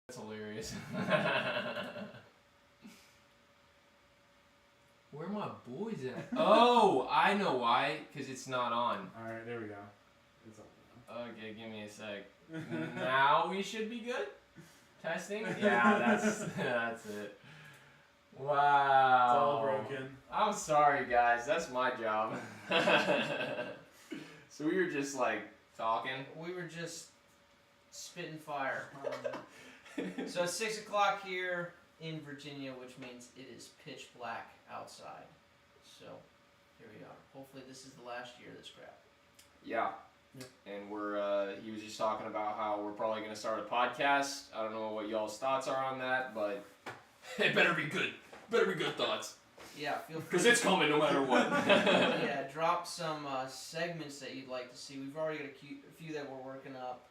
That's hilarious. Where are my boys at? Oh, I know why. Because it's not on. Alright, there we go. It's on. Okay, give me a sec. Now we should be good? Testing? Yeah, that's it. Wow. It's all broken. I'm sorry, guys. That's my job. So we were just like talking. We were just spitting fire. So it's 6 o'clock here in Virginia, which means it is pitch black outside. So here we are. Hopefully this is the last year of this crap. Yeah. And he was just talking about how we're probably going to start a podcast. I don't know what y'all's thoughts are on that, but it better be good. Better be good thoughts. Yeah, feel free. Because it's coming no matter what. Yeah, drop some segments that you'd like to see. We've already got a few that we're working up.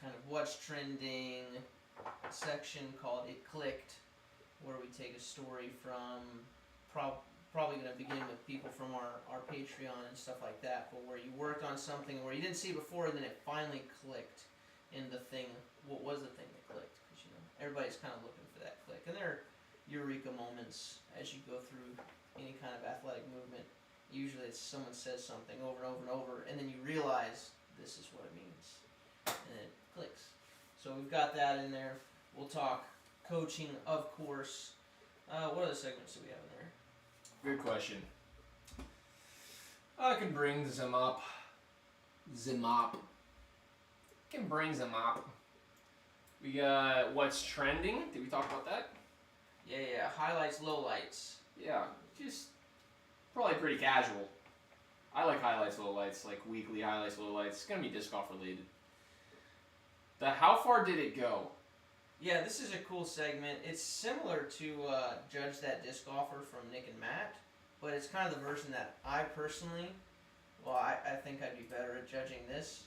Kind of what's trending, a section called It Clicked, where we take a story from, probably going to begin with people from our Patreon and stuff like that, but where you worked on something where you didn't see it before and then it finally clicked in the thing. What was the thing that clicked? Because, everybody's kind of looking for that click. And there are eureka moments as you go through any kind of athletic movement. Usually it's someone says something over and over and over, and then you realize this is what it means. And it clicks. So we've got that in there. We'll talk coaching, of course. What other segments do we have in there? Good question. I can bring them up. Can bring them up. We got what's trending. Did we talk about that? Yeah. Highlights, lowlights. Yeah, just probably pretty casual. I like highlights, lowlights, like weekly highlights, lowlights. It's gonna be disc golf related. The how far did it go? Yeah, this is a cool segment. It's similar to Judge That Disc Golfer from Nick and Matt, but it's kind of the version that I personally, I think I'd be better at judging this,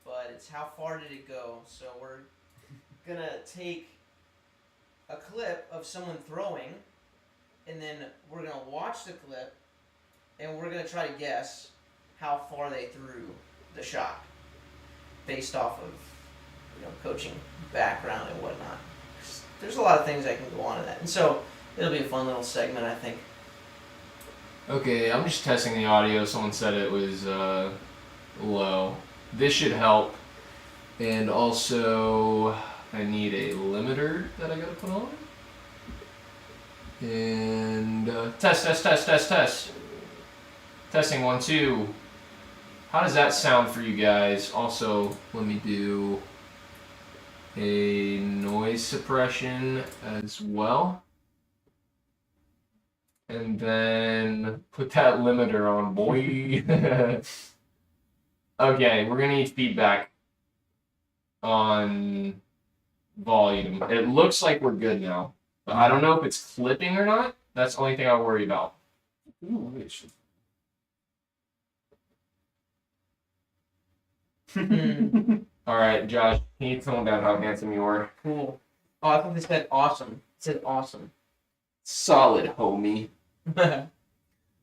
but it's how far did it go. So we're going to take a clip of someone throwing, and then we're going to watch the clip, and we're going to try to guess how far they threw the shot based off of coaching background and whatnot. There's a lot of things that can go on in that. And so it'll be a fun little segment, I think. Okay, I'm just testing the audio. Someone said it was low. This should help. And also, I need a limiter that I gotta put on. And test. Testing 1, 2. How does that sound for you guys? Also, let me do a noise suppression as well. And then put that limiter on, boy. Okay, we're gonna need feedback on volume. It looks like we're good now, but I don't know if it's clipping or not. That's the only thing I worry about. Ooh, it should. All right, Josh, can you tell me about how handsome you are? Cool. Oh, I thought they said awesome. It said awesome. Solid, homie.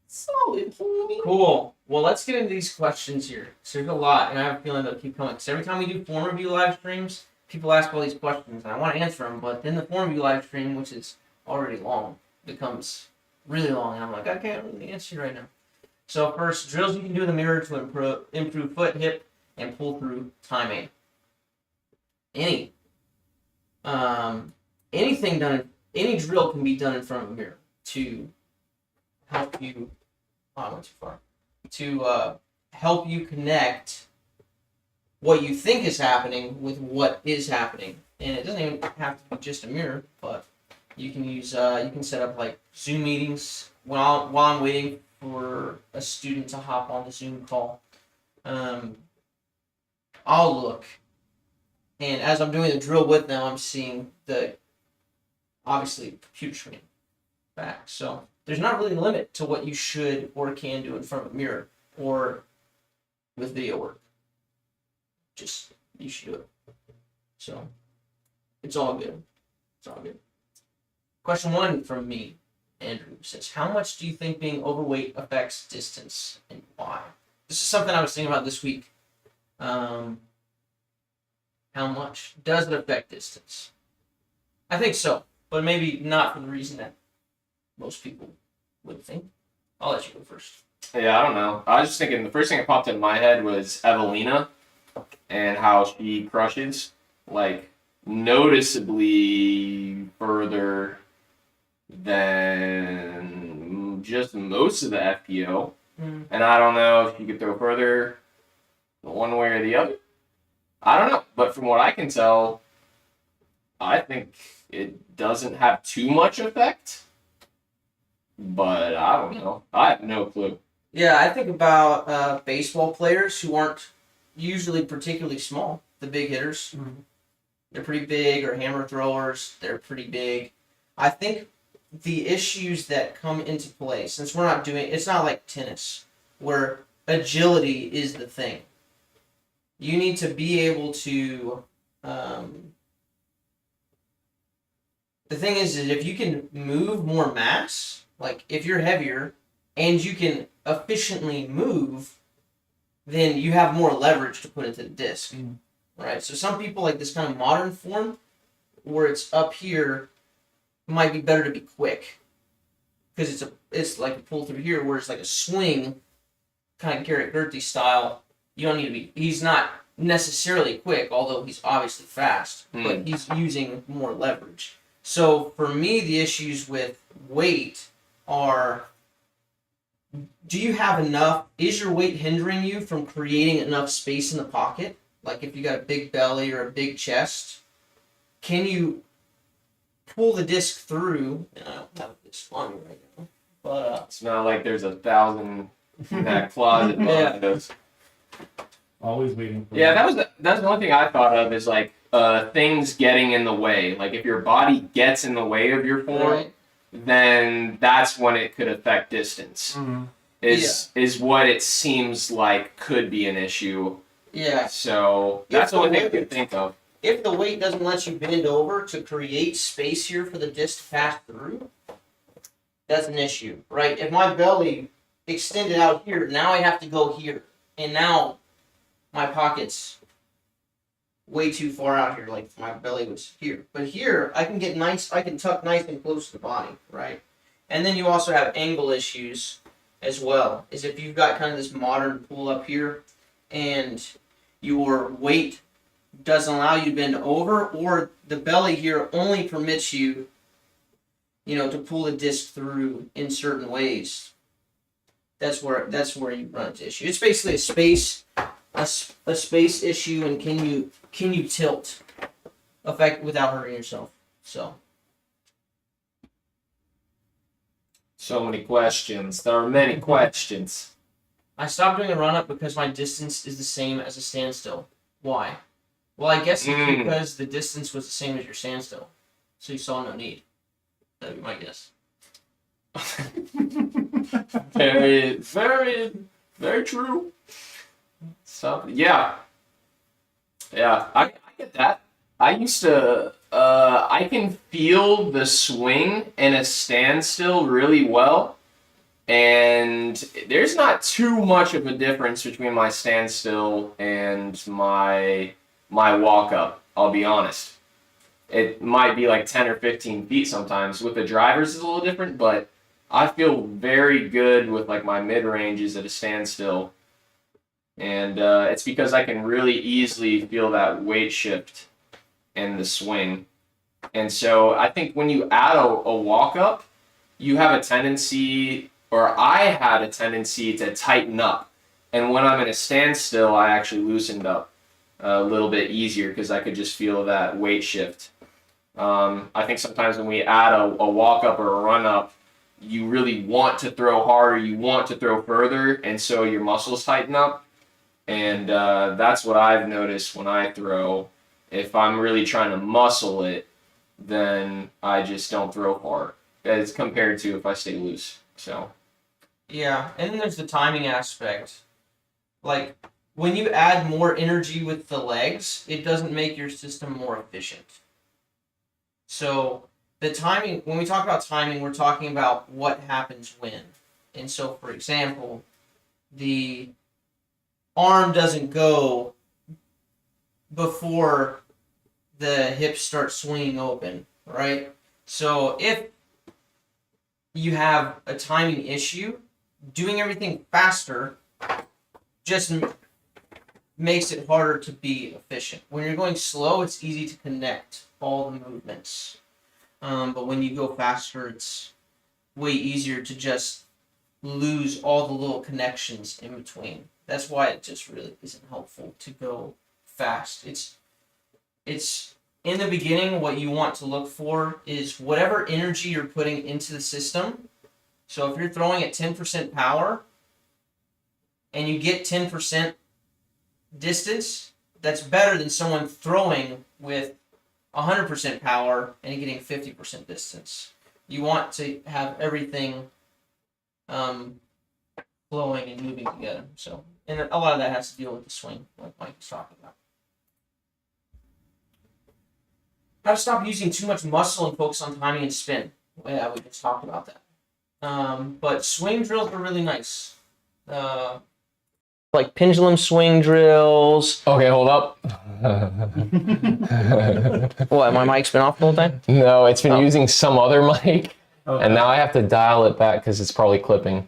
Solid, homie. Cool. Well, let's get into these questions here. So there's a lot, and I have a feeling they'll keep coming. Because every time we do form review live streams, people ask all these questions, and I want to answer them, but then the form review live stream, which is already long, becomes really long, and I'm like, I can't really answer you right now. So first, drills you can do in the mirror to improve foot, hip, and pull through timing. Anything done, any drill can be done in front of a mirror to help you. Oh, I went too far. To help you connect what you think is happening with what is happening, and it doesn't even have to be just a mirror, but you can use you can set up like Zoom meetings while I'm waiting for a student to hop on the Zoom call. I'll look, and as I'm doing the drill with them, I'm seeing the obviously computer screen back. So there's not really a limit to what you should or can do in front of a mirror or with video work. Just you should do it. So it's all good. It's all good. Question 1 from me, Andrew, says, how much do you think being overweight affects distance and why? This is something I was thinking about this week. How much? Does it affect distance? I think so, but maybe not for the reason that most people would think. I'll let you go first. Yeah, I don't know. I was just thinking, the first thing that popped in my head was Evelina and how she crushes, like, noticeably further than just most of the FPO. And I don't know if you could throw further one way or the other. I don't know. But from what I can tell, I think it doesn't have too much effect. But I don't know. I have no clue. Yeah, I think about baseball players who aren't usually particularly small. The big hitters. They're pretty big, or hammer throwers. They're pretty big. I think the issues that come into play, since we're not doing, it's not like tennis, where agility is the thing. You need to be able to, the thing is if you can move more mass, like if you're heavier, and you can efficiently move, then you have more leverage to put into the disc. Right? So some people like this kind of modern form, where it's up here, might be better to be quick, because it's like a pull through here, where it's like a swing, kind of Garrett Gertie style. You don't need to be. He's not necessarily quick, although he's obviously fast, but he's using more leverage. So for me, the issues with weight are: do you have enough? Is your weight hindering you from creating enough space in the pocket? Like if you got a big belly or a big chest, can you pull the disc through? And I don't have this on me right now, but It's not like there's 1,000 in that closet behind us. Always waiting for Yeah, that's the only thing I thought of is like things getting in the way. Like if your body gets in the way of your form, right. then that's when it could affect distance. Is what it seems like could be an issue. Yeah. So that's the only thing I can think of. If the weight doesn't let you bend over to create space here for the disc to pass through, that's an issue, right? If my belly extended out here, now I have to go here, and now my pocket's way too far out here. Like my belly was here, but here I can get nice. I can tuck nice and close to the body, right? And then you also have angle issues as well. Is if you've got kind of this modern pull up here, and your weight doesn't allow you to bend over, or the belly here only permits you, to pull the disc through in certain ways. That's where you run into issue. It's basically a space issue, and can you tilt without hurting yourself? So many questions. There are many questions. I stopped doing a run up because my distance is the same as a standstill. Why? Well, I guess it's because the distance was the same as your standstill, so you saw no need. That'd be my guess. Very, very, very true. So yeah, I get that. I used to. I can feel the swing in a standstill really well, and there's not too much of a difference between my standstill and my walk up. I'll be honest. It might be like 10 or 15 feet sometimes. With the drivers, it's a little different, but I feel very good with like my mid ranges at a standstill, and it's because I can really easily feel that weight shift in the swing. And so I think when you add a walk up, you have a tendency, or I had a tendency to tighten up. And when I'm in a standstill, I actually loosened up a little bit easier because I could just feel that weight shift. I think sometimes when we add a walk up or a run up, you really want to throw harder, you want to throw further, and so your muscles tighten up. And that's what I've noticed when I throw. If I'm really trying to muscle it, then I just don't throw hard as compared to if I stay loose. So yeah, and then there's the timing aspect. Like when you add more energy with the legs, it doesn't make your system more efficient. So the timing, when we talk about timing, we're talking about what happens when. And so, for example, the arm doesn't go before the hips start swinging open, right? So if you have a timing issue, doing everything faster just makes it harder to be efficient. When you're going slow, it's easy to connect all the movements. But when you go faster, it's way easier to just lose all the little connections in between. That's why it just really isn't helpful to go fast. It's in the beginning, what you want to look for is whatever energy you're putting into the system. So if you're throwing at 10% power and you get 10% distance, that's better than someone throwing with 100% power and getting 50% distance. You want to have everything flowing and moving together. So, and a lot of that has to deal with the swing, like Mike was talking about. How to stop using too much muscle and focus on timing and spin. Yeah, we just talked about that. But swing drills are really nice. Like pendulum swing drills. Okay, hold up. What, my mic's been off the whole time? No, it's been using some other mic, Okay. and now I have to dial it back because it's probably clipping.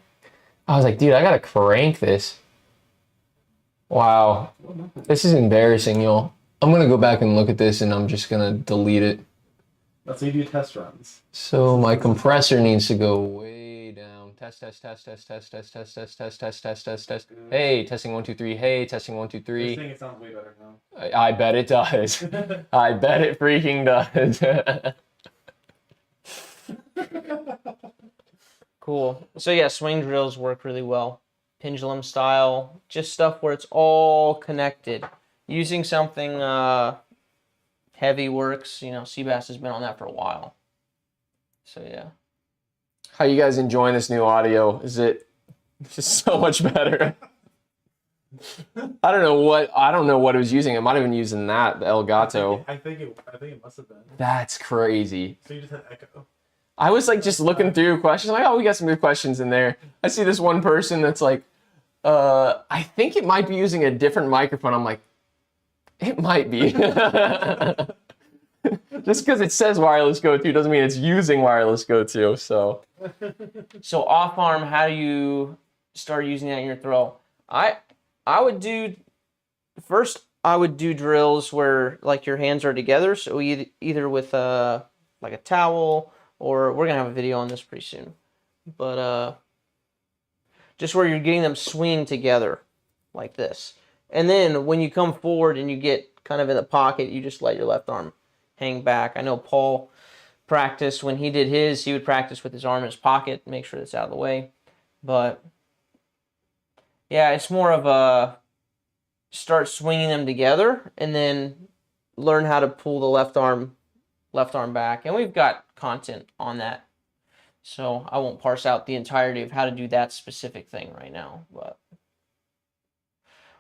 I was like, dude, I gotta crank this. Wow, this is embarrassing, y'all. I'm gonna go back and look at this, and I'm just gonna delete it. Let's say you do test runs. So my compressor needs to go way down. Test, test, test, test, test, test, test, test, test, test, test, test, test. Hey, testing 1, 2, 3. Hey, testing 1, 2, You're 3. saying it sounds way better now. I bet it does. I bet it freaking does. Cool. So yeah, swing drills work really well. Pendulum style, just stuff where it's all connected. Using something heavy works. You know, Seabass has been on that for a while. So yeah. How you guys enjoying this new audio? Is it just so much better? I don't know what it was using. It might have been using that, the Elgato. I think it must have been. That's crazy. So you just had echo. I was like just looking through questions, like, oh, we got some good questions in there. I see this one person that's like, I think it might be using a different microphone. I'm like, it might be. Just because it says wireless go-to doesn't mean it's using wireless go-to. So off arm, how do you start using that in your throw? I would do drills where like your hands are together. So either with like a towel, or we're gonna have a video on this pretty soon. But just where you're getting them swinging together like this. And then when you come forward and you get kind of in the pocket, you just let your left arm hang back. I know Paul practiced when he did his, he would practice with his arm in his pocket, make sure it's out of the way. But yeah, it's more of a start swinging them together and then learn how to pull the left arm back. And we've got content on that. So I won't parse out the entirety of how to do that specific thing right now, but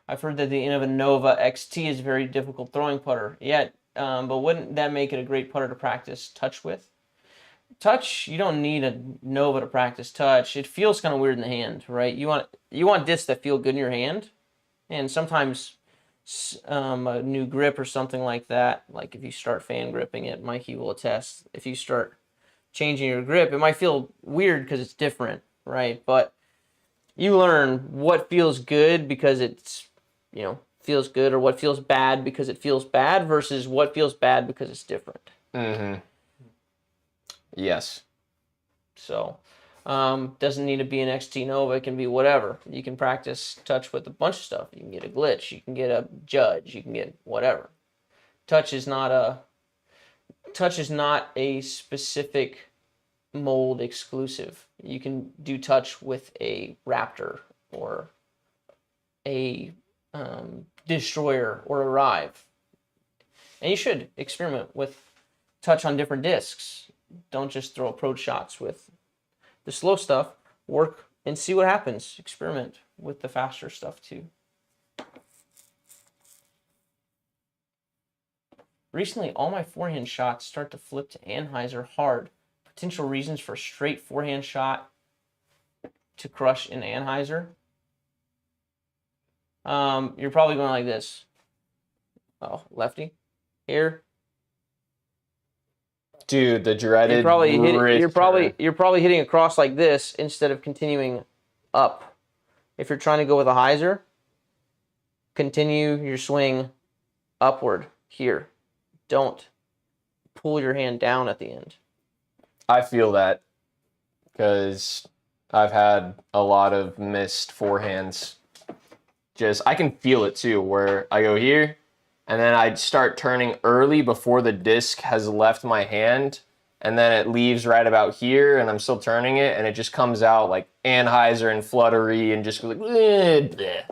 I've heard that the Innova Nova XT is a very difficult throwing putter. Yeah, but wouldn't that make it a great putter to practice touch with? Touch, you don't need a Nova to practice touch. It feels kind of weird in the hand, right? You want discs that feel good in your hand, and sometimes a new grip or something like that, like if you start fan gripping it, Mikey will attest, if you start changing your grip, it might feel weird because it's different, right? But you learn what feels good because it's, feels good, or what feels bad because it feels bad versus what feels bad because it's different. Mm-hmm. Yes. So, doesn't need to be an XT Nova. It can be whatever. You can practice touch with a bunch of stuff. You can get a glitch. You can get a judge. You can get whatever. Touch is not a specific mold exclusive. You can do touch with a Raptor or a Destroyer or a Rive. And you should experiment with touch on different discs. Don't just throw approach shots with the slow stuff. Work and see what happens. Experiment with the faster stuff too. Recently, all my forehand shots start to flip to Anheuser hard. Potential reasons for a straight forehand shot to crush in Anheuser. You're probably going like this. Oh, lefty. Here. Dude, the dreaded You're probably hitting across like this instead of continuing up. If you're trying to go with a hyzer, continue your swing upward here. Don't pull your hand down at the end. I feel that because I've had a lot of missed forehands. I can feel it too, where I go here, and then I start turning early before the disc has left my hand, and then it leaves right about here, and I'm still turning it, and it just comes out like Anheuser and fluttery, and just goes like, bleh.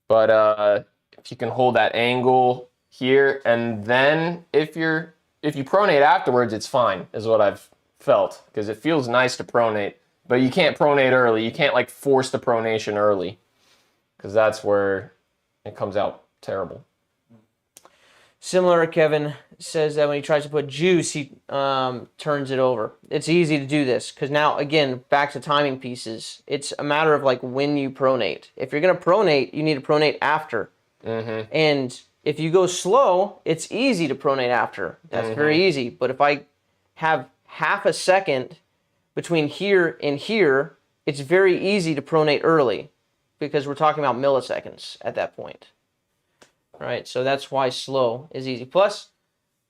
But if you can hold that angle here, and then if you pronate afterwards, it's fine, is what I've felt, because it feels nice to pronate, but you can't pronate early. You can't like force the pronation early, because that's where it comes out terrible. Similar, Kevin says that when he tries to put juice, he turns it over. It's easy to do this because now, again, back to timing pieces. It's a matter of like when you pronate. If you're going to pronate, you need to pronate after. Mm-hmm. And if you go slow, it's easy to pronate after. That's very easy. But if I have half a second between here and here, it's very easy to pronate early because we're talking about milliseconds at that point. Right, so that's why slow is easy. Plus,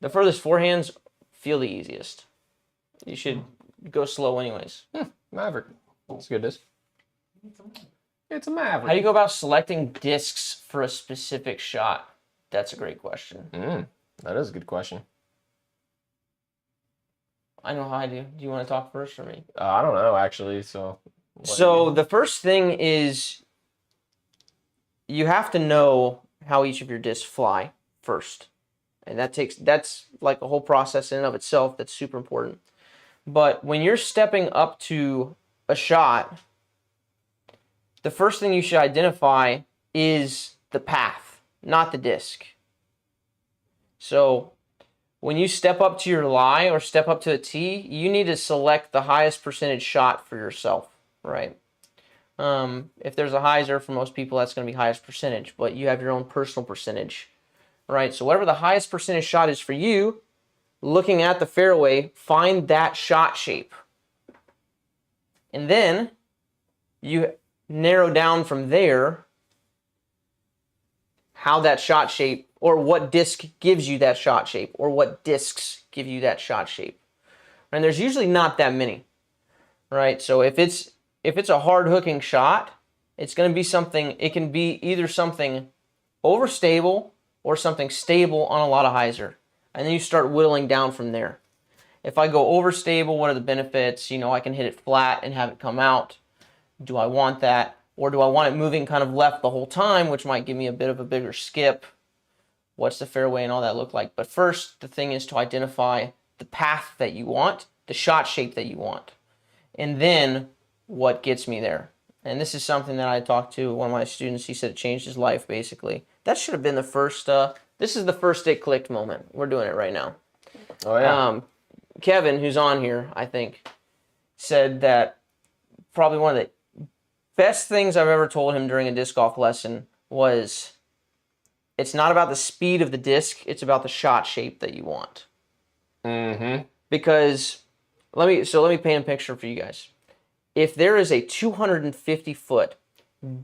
the furthest forehands feel the easiest. You should go slow anyways. Maverick. That's good disc. It's a Maverick. How do you go about selecting discs for a specific shot? That's a great question. That is a good question. I know how I do. Do you want to talk first or me? I don't know, actually. So the first thing is you have to know how each of your discs fly first. And that's like a whole process in and of itself that's super important. But when you're stepping up to a shot, the first thing you should identify is the path, not the disc. So when you step up to your lie or step up to a tee, you need to select the highest percentage shot for yourself, right? If there's a hyzer, for most people, that's going to be highest percentage, but you have your own personal percentage, right? So whatever the highest percentage shot is for you, looking at the fairway, find that shot shape. And then you narrow down from there how that shot shape, or what disc gives you that shot shape, or what discs give you that shot shape. And there's usually not that many, right? So if it's a hard hooking shot, it's going to be something, it can be either something overstable or something stable on a lot of hyzer. And then you start whittling down from there. If I go overstable, what are the benefits? I can hit it flat and have it come out. Do I want that? Or do I want it moving kind of left the whole time, which might give me a bit of a bigger skip? What's the fairway and all that look like? But first, the thing is to identify the path that you want, the shot shape that you want. And then what gets me there. And this is something that I talked to one of my students. He said it changed his life, basically. That should have been the first, this is the first it clicked moment. We're doing it right now. Oh, yeah. Kevin, who's on here, I think, said that probably one of the best things I've ever told him during a disc golf lesson was it's not about the speed of the disc, it's about the shot shape that you want. Because, let me paint a picture for you guys. If there is a 250-foot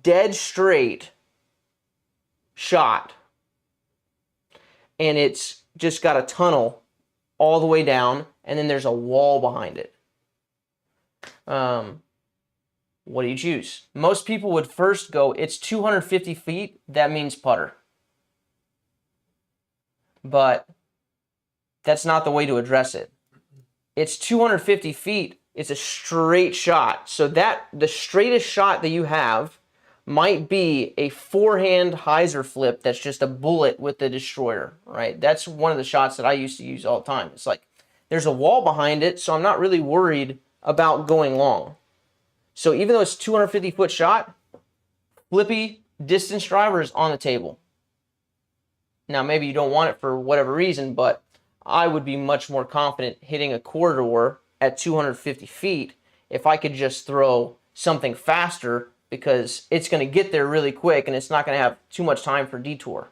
dead straight shot and it's just got a tunnel all the way down and then there's a wall behind it, what do you choose? Most people would first go, it's 250 feet, that means putter. But that's not the way to address it. It's 250 feet. It's a straight shot. So that the straightest shot that you have might be a forehand hyzer flip that's just a bullet with the destroyer, right? That's one of the shots that I used to use all the time. It's like there's a wall behind it, so I'm not really worried about going long. So even though it's 250-foot shot, flippy distance driver is on the table. Now maybe you don't want it for whatever reason, but I would be much more confident hitting a corridor at 250 feet if I could just throw something faster because it's going to get there really quick and it's not going to have too much time for detour.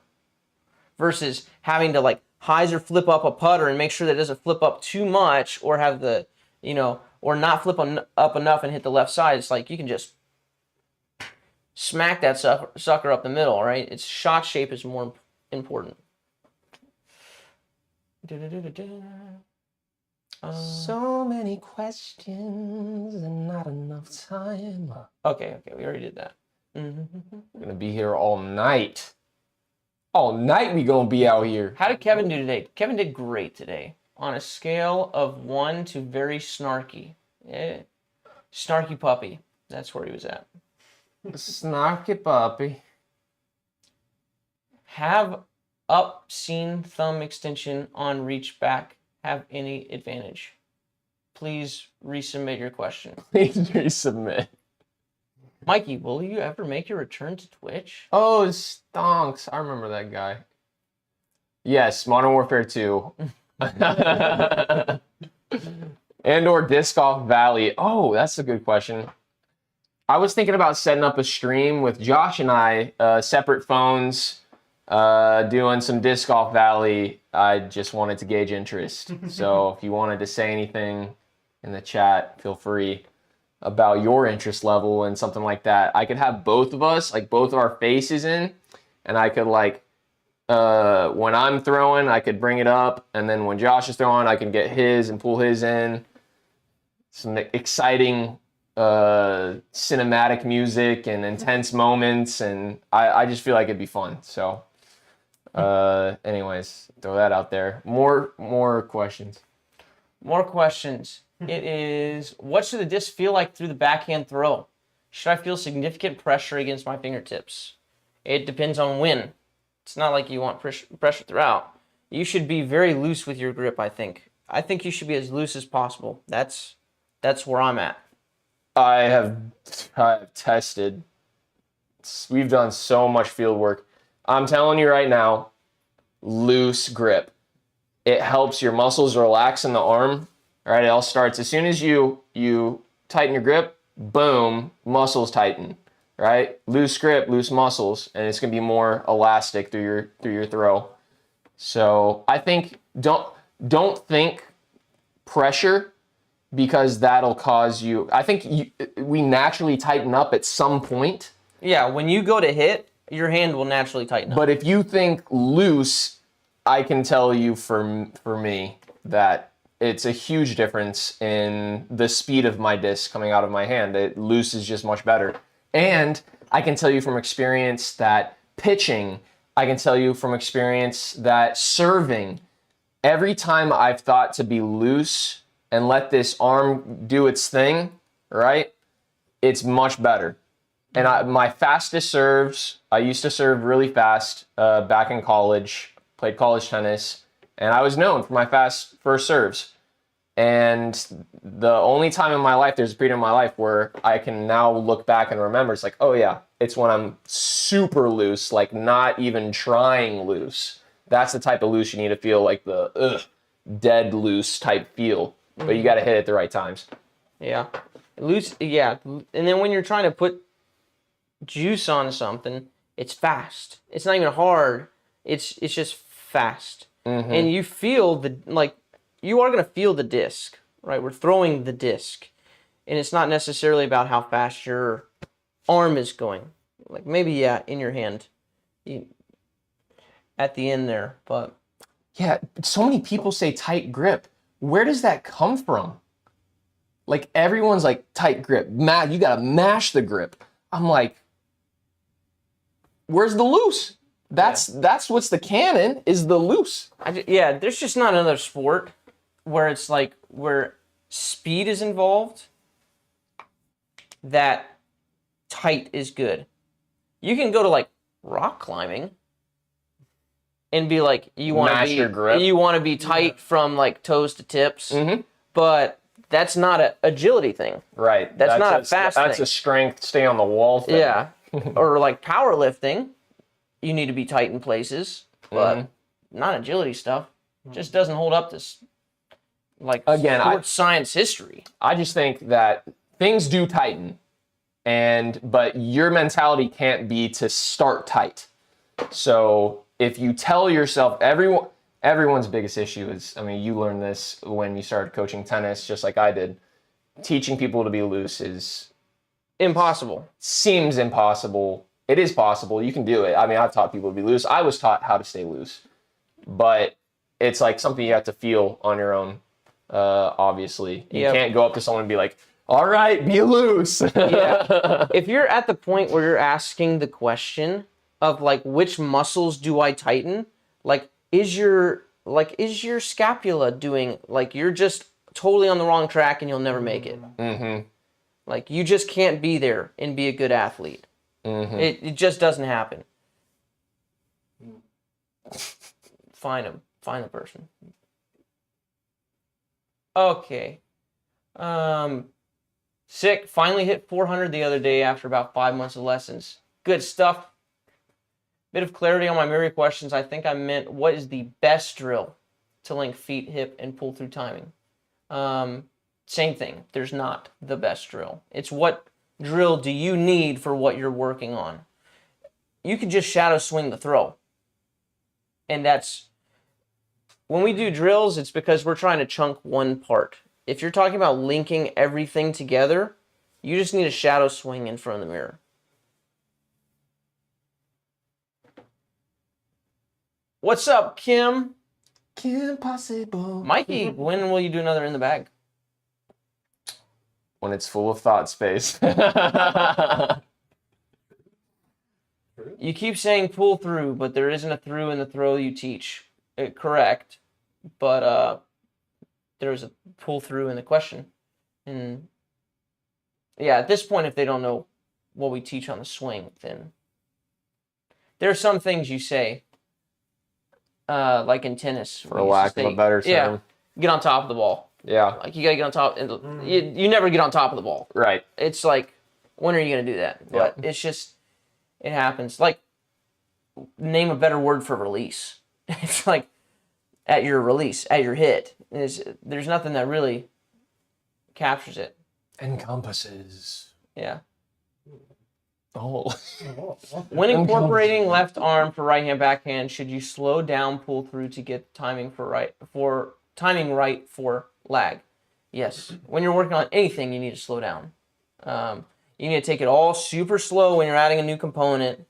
versus having to like hyzer flip up a putter and make sure that it doesn't flip up too much or have the, or not flip up enough and hit the left side. It's like you can just smack that sucker up the middle, right? Its shot shape is more important. So many questions and not enough time. Okay, we already did that. We're gonna be here all night. All night we gonna be out here. How did Kevin do today? Kevin did great today. On a scale of 1 to very snarky. Snarky puppy. That's where he was at. Snarky puppy. Have up seen thumb extension on reach back have any advantage? Please resubmit your question. Please resubmit. Mikey, will you ever make your return to Twitch? Oh, stonks. I remember that guy. Yes, Modern Warfare 2. And or Disc Golf Valley. Oh, that's a good question. I was thinking about setting up a stream with Josh and I, separate phones, doing some Disc Golf Valley. I just wanted to gauge interest. So if you wanted to say anything in the chat, feel free about your interest level and something like that. I could have both of us, like both of our faces in, and I could like, when I'm throwing, I could bring it up, and then when Josh is throwing, I can get his and pull his in. Some exciting cinematic music and intense moments, and I just feel like it'd be fun. So anyways, throw that out there. More questions. More questions. It is, what should the disc feel like through the backhand throw? Should I feel significant pressure against my fingertips? It depends on when. It's not like you want pressure throughout. You should be very loose with your grip, I think. I think you should be as loose as possible. That's where I'm at. I've tested. We've done so much field work. I'm telling you right now, loose grip. It helps your muscles relax in the arm. All right, it all starts as soon as you tighten your grip, boom, muscles tighten. Right? Loose grip, loose muscles, and it's gonna be more elastic through your throw. So I think don't think pressure, because that'll cause you. I think we naturally tighten up at some point. Yeah, when you go to hit, your hand will naturally tighten up. But if you think loose, I can tell you for me that it's a huge difference in the speed of my disc coming out of my hand. Loose is just much better. And I can tell you from experience that pitching, I can tell you from experience that serving, every time I've thought to be loose and let this arm do its thing, right, it's much better. And my fastest serves, I used to serve really fast back in college, played college tennis, and I was known for my fast first serves. And the only time in my life, there's a period in my life where I can now look back and remember, it's like, oh yeah, it's when I'm super loose, like not even trying loose. That's the type of loose you need to feel, like the dead loose type feel. But you got to hit it at the right times. Yeah. Loose, yeah. And then when you're trying to put juice on something, it's fast. It's not even hard. It's just fast. Mm-hmm. And you feel you are going to feel the disc, right? We're throwing the disc. And it's not necessarily about how fast your arm is going. Like maybe, yeah, in your hand at the end there. But yeah, so many people say tight grip. Where does that come from? Like everyone's like tight grip. You got to mash the grip. I'm like, where's the loose? That's what's the canon, is the loose. There's just not another sport where it's like where speed is involved that tight is good. You can go to like rock climbing and be like, you want to be tight from like toes to tips, but that's not an agility thing. Right. That's not a fast thing. That's a strength, stay on the wall thing. Yeah. Or like powerlifting, you need to be tight in places, but not agility stuff. Just doesn't hold up this sports science history. I just think that things do tighten, but your mentality can't be to start tight. So if you tell yourself, everyone's biggest issue is, I mean, you learned this when you started coaching tennis, just like I did. Teaching people to be loose is impossible. Seems impossible. It is possible. You can do it. I mean, I've taught people to be loose. I was taught how to stay loose, but it's like something you have to feel on your own. Obviously, you can't go up to someone and be like, "All right, be loose." Yeah. If you're at the point where you're asking the question of like, which muscles do I tighten? Like, is your scapula doing, like, you're just totally on the wrong track and you'll never make it. Mm-hmm. Like, you just can't be there and be a good athlete. Mm-hmm. It just doesn't happen. Find him. Find the person. Okay. Sick. Finally hit 400 the other day after about 5 months of lessons. Good stuff. Bit of clarity on my myriad questions. I think I meant, what is the best drill to link feet, hip, and pull through timing? Same thing. There's not the best drill. It's what drill do you need for what you're working on. You could just shadow swing the throw. And that's, when we do drills, it's because we're trying to chunk one part. If you're talking about linking everything together, you just need a shadow swing in front of the mirror. What's up, Kim? Kim Possible. Mikey, when will you do another in the bag? When it's full of thought space. You keep saying pull through, but there isn't a through in the throw you teach. Correct. But there's a pull through in the question. And yeah, at this point, if they don't know what we teach on the swing, then there are some things you say, like in tennis. For lack of a better term. Yeah, get on top of the ball. Yeah. Like, you gotta get on top. And you never get on top of the ball. Right. It's like, when are you gonna do that? But it's just, it happens. Like, name a better word for release. It's like, at your release, at your hit. There's nothing that really captures it. Encompasses. Yeah. Oh. When incorporating left arm for right hand backhand, should you slow down pull through to get timing right for lag? Yes. When you're working on anything, you need to slow down. You need to take it all super slow when you're adding a new component,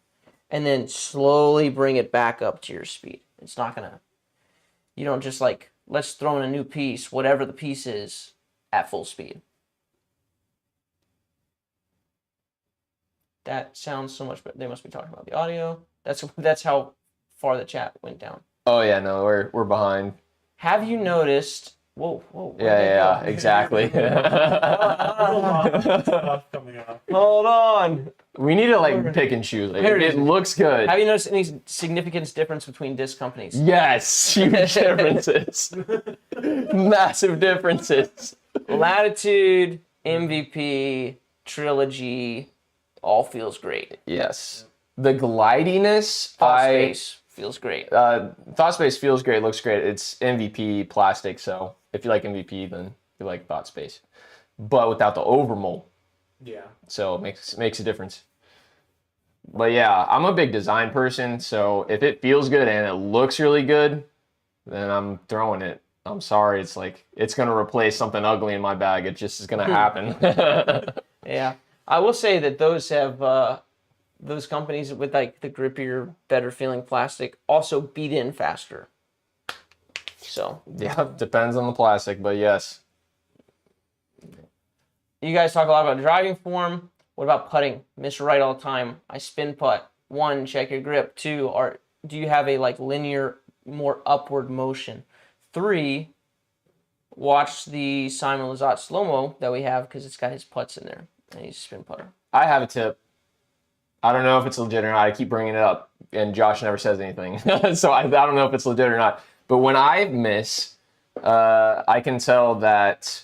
and then slowly bring it back up to your speed. It's not gonna. You don't just like, let's throw in a new piece, whatever the piece is, at full speed. That sounds so much better. They must be talking about the audio. That's how far the chat went down. Oh yeah, no, we're behind. Have you noticed? Whoa. Yeah, exactly. Hold on. We need to like pick and choose. Like, it looks good. Have you noticed any significant difference between disc companies? Yes, huge differences. Massive differences. Latitude, MVP, Trilogy, all feels great. Yes. The glidiness, Thought space feels great. Thought space feels great, looks great. It's MVP plastic, so if you like MVP, then you like Thought space. But without the overmold. Yeah. So it makes a difference. But yeah, I'm a big design person, so if it feels good and it looks really good, then I'm throwing it. I'm sorry, it's like, it's going to replace something ugly in my bag. It just is going to happen. Yeah. I will say that those have, those companies with like the grippier, better feeling plastic also beat in faster. So. Yeah, depends on the plastic, but yes. You guys talk a lot about driving form. What about putting? Miss right all the time. I spin putt. 1, check your grip. 2, do you have a like linear, more upward motion? 3, watch the Simon Lizotte slow-mo that we have because it's got his putts in there. And he's a spin putter. I have a tip. I don't know if it's legit or not. I keep bringing it up, and Josh never says anything. So I don't know if it's legit or not. But when I miss, I can tell that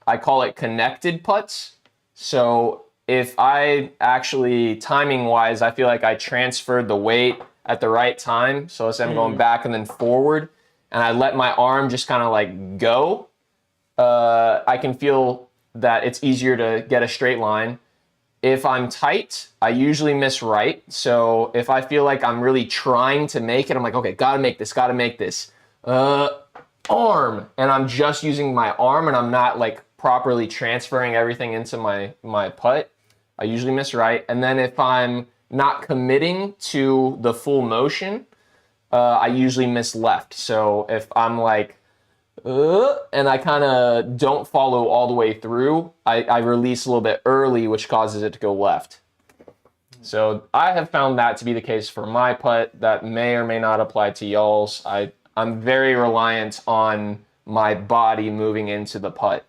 I call it connected putts. So if I actually, timing-wise, I feel like I transferred the weight at the right time. So let's say I'm going back and then forward, and I let my arm just kind of like go, I can feel that it's easier to get a straight line. If I'm tight, I usually miss right. So if I feel like I'm really trying to make it, I'm like, okay, gotta make this. Arm, and I'm just using my arm and I'm not like properly transferring everything into my putt, I usually miss right. And then if I'm not committing to the full motion, I usually miss left. So if I'm like, and I kind of don't follow all the way through, I release a little bit early, which causes it to go left. So I have found that to be the case for my putt. That may or may not apply to y'all's. I'm very reliant on my body moving into the putt.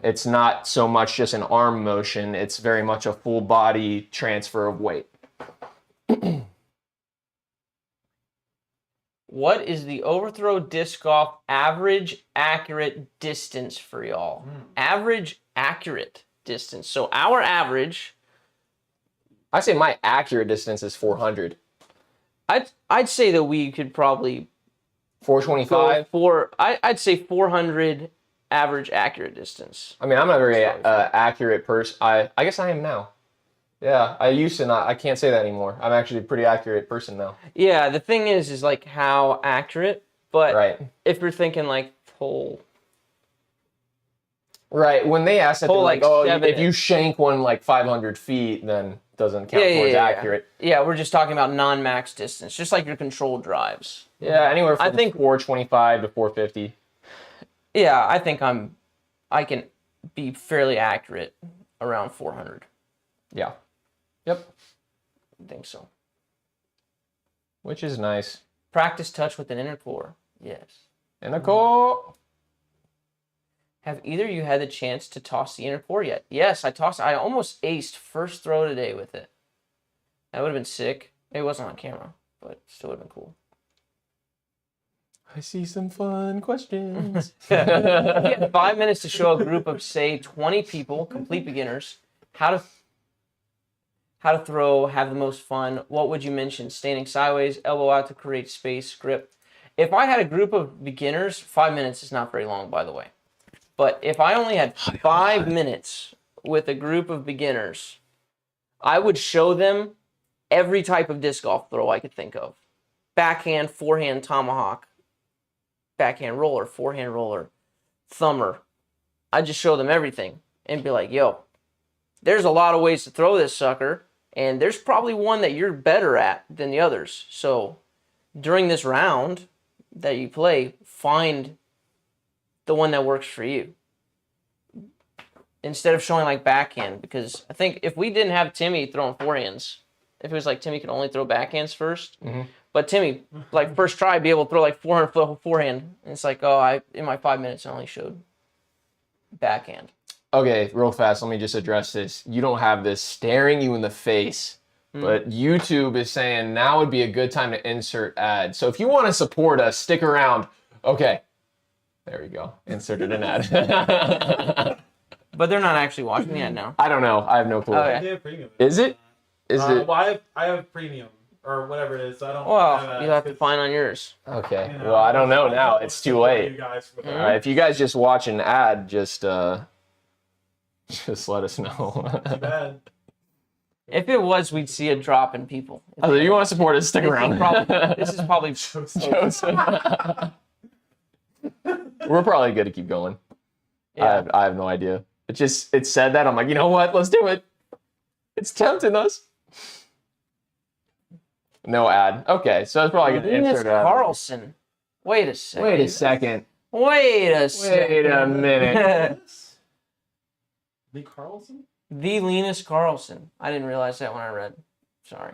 It's not so much just an arm motion, it's very much a full body transfer of weight. What is the overthrow disc golf average accurate distance for y'all? Average accurate distance. So our average, I say my accurate distance is 400. I'd say that we could probably 425. I'd say 400 average accurate distance. I mean, I'm not a very accurate person. I guess I am now. Yeah, I used to not. I can't say that anymore. I'm actually a pretty accurate person now. Yeah, the thing is like how accurate, but Right. if you're thinking like pull. Right, when they ask that, they're Pull like, like oh, 7 if you shank one like 500 feet, then it doesn't count towards accurate. Yeah, we're just talking about non-max distance, just like your controlled drives. Yeah, anywhere from I think 425 to 450. Yeah, I think I can be fairly accurate around 400. Yeah. Yep. I think so. Which is nice. Practice touch with an inner core. Yes. And a call. Have either of you had the chance to toss the inner core yet? Yes, I almost aced first throw today with it. That would have been sick. It wasn't on camera, but still would have been cool. I see some fun questions. You had 5 minutes to show a group of, say, 20 people, complete beginners, how to throw, have the most fun. What would you mention? Standing sideways, elbow out to create space, grip. If I had a group of beginners, 5 minutes is not very long, by the way. But if I only had 5 minutes with a group of beginners, I would show them every type of disc golf throw I could think of. Backhand, forehand, tomahawk, backhand roller, forehand roller, thumber. I'd just show them everything and be like, yo, there's a lot of ways to throw this sucker, and there's probably one that you're better at than the others. So during this round that you play, find the one that works for you. Instead of showing like backhand, because I think if we didn't have Timmy throwing forehands, if it was like Timmy could only throw backhands first, but Timmy, like first try, be able to throw like 400 foot forehand, and it's like, oh, in my 5 minutes I only showed backhand. Okay, real fast, let me just address this. You don't have this staring you in the face, but YouTube is saying now would be a good time to insert ad. So if you want to support us, stick around. Okay, there we go. Inserted an ad. But they're not actually watching the ad now. I don't know. I have no clue. Okay. They have premium. Is it? Is it? Well, I have premium or whatever it is. So I don't. Well, you'll have to find on yours. Okay. You know, Well, I don't know now. It's too late. You guys with All that. right, if you guys just watch an ad, just let us know. Too bad. If it was, we'd see a drop in people. Oh, you want to support us? Stick around. This is probably Joseph. We're probably good to keep going. Yeah. I have no idea. It said that. I'm like, you know what? Let's do it. It's tempting us. No ad. Okay, so that's probably gonna Linus insert ad. Carlson. Wait a second. Wait a second. Wait a second. Wait a minute. Lee Carlson? The Linus Carlson. I didn't realize that when I read. Sorry.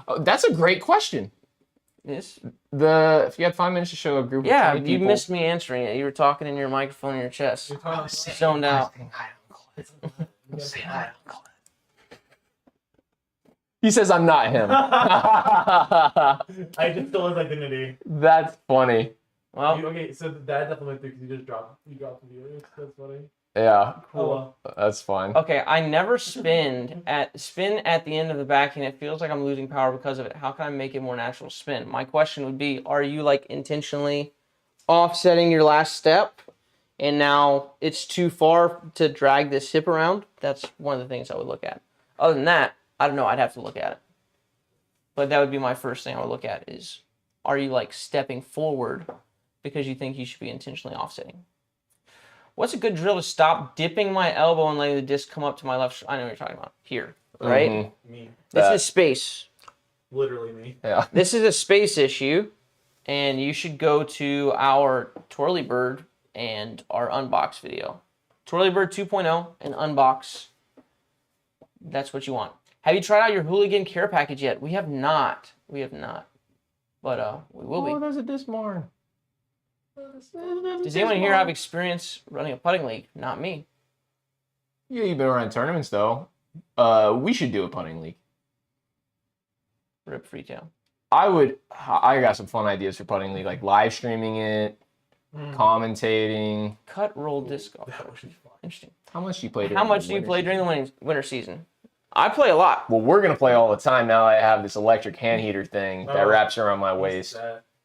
Oh, that's a great question. Yes. If you had 5 minutes to show a group Yeah, of 20 you people, missed me answering it. You were talking in your microphone in your chest. You're talking about Zoned out. He says I'm not him. I just stole his identity. That's funny. Well, Okay, so that definitely went through because you dropped the viewers. That's funny. Yeah, Oh well. that's fine. okay, I never spin at the end of the backhand. It feels like I'm losing power because of it. How can I make it more natural to spin? My question would be, are you like intentionally offsetting your last step and now it's too far to drag this hip around, that's one of the things I would look at. Other than that, I don't know. I'd have to look at it. But that would be my first thing I would look at is, are you like stepping forward because you think you should be intentionally offsetting? What's a good drill to stop dipping my elbow and letting the disc come up to my left? I know what you're talking about. Here, right? Mm-hmm. Me. This is space. Literally me. Yeah. This is a space issue, and you should go to our Twirly Bird and our unbox video. Twirly Bird 2.0 and unbox. That's what you want. Have you tried out your Hooligan care package yet? We have not. We have not. But we will be. Oh, there's a Dismorn. Does anyone here have experience running a putting league? Not me. Yeah, you've been around tournaments though. We should do a putting league. Rip Freetown. I got some fun ideas for putting league, like live streaming it, commentating. Cut, roll, disc golf. That would be fun. Interesting. How much do you play? How much do you play during the winter season? I play a lot. Well, we're gonna play all the time now. I have this electric hand heater thing that wraps around my waist.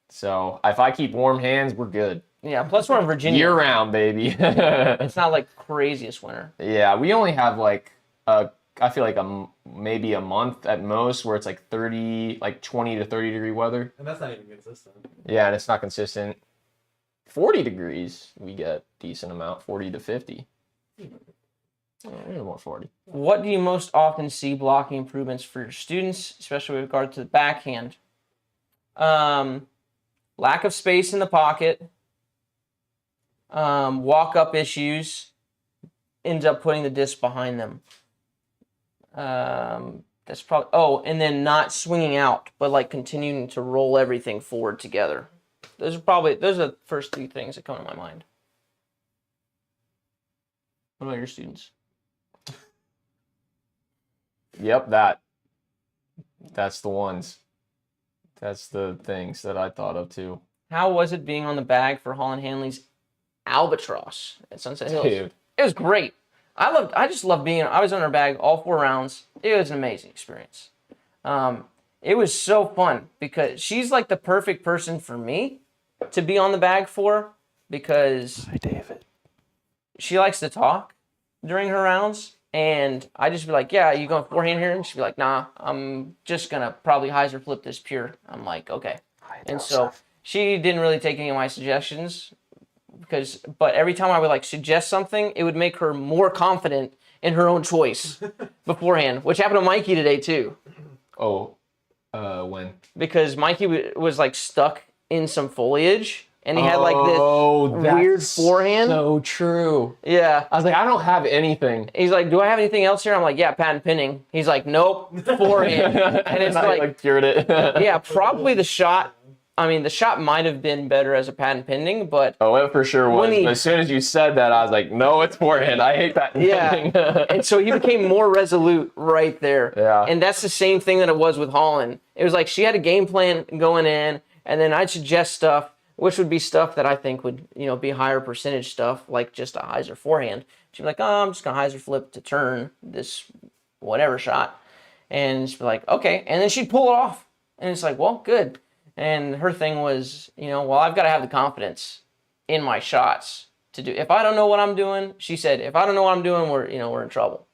So if I keep warm hands, we're good. Yeah, plus we're in Virginia. Year round, baby. It's not like craziest winter. Yeah, we only have like I feel like maybe a month at most where it's like 20 to 30 degree weather. And that's not even consistent. Yeah, and it's not consistent. 40 degrees, we get decent amount. 40 to 50. Maybe more 40. What do you most often see blocking improvements for your students, especially with regard to the backhand? Lack of space in the pocket. Walk-up issues. Ends up putting the disc behind them. That's probably... Oh, and then not swinging out, but like continuing to roll everything forward together. Those are the first three things that come to my mind. What about your students? Yep, that's the ones. That's the things that I thought of too. How was it being on the bag for Holland Hanley's Albatross at Sunset Hills? Dude. It was great. I just loved I was on her bag all 4 rounds. It was an amazing experience. It was so fun because she's like the perfect person for me to be on the bag for, because Hi, David. she likes to talk during her rounds. And I just be like, yeah, you going forehand here? And she'd be like, nah, I'm just going to probably hyzer flip this pure. I'm like, okay. And so she didn't really take any of my suggestions, but every time I would like suggest something, it would make her more confident in her own choice beforehand, which happened to Mikey today too. Oh, when? Because Mikey was like stuck in some foliage. And he had like this weird forehand. So true. Yeah. I was like, I don't have anything. He's like, do I have anything else here? I'm like, yeah, patent pinning. He's like, nope, forehand. And it's like cured it. yeah, probably the shot. I mean, the shot might have been better as a patent pending, but Oh, it for sure was. When he- But as soon as you said that, I was like, no, it's forehand. I hate that. yeah. And so he became more resolute right there. Yeah. And that's the same thing that it was with Holland. It was like she had a game plan going in, and then I'd suggest stuff, which would be stuff that I think would, be higher percentage stuff, like just a hyzer forehand. She'd be like, oh, I'm just going to hyzer flip to turn this whatever shot. And she'd be like, okay. And then she'd pull it off. And it's like, well, good. And her thing was, well, I've got to have the confidence in my shots to do. If I don't know what I'm doing, she said, if I don't know what I'm doing, we're in trouble.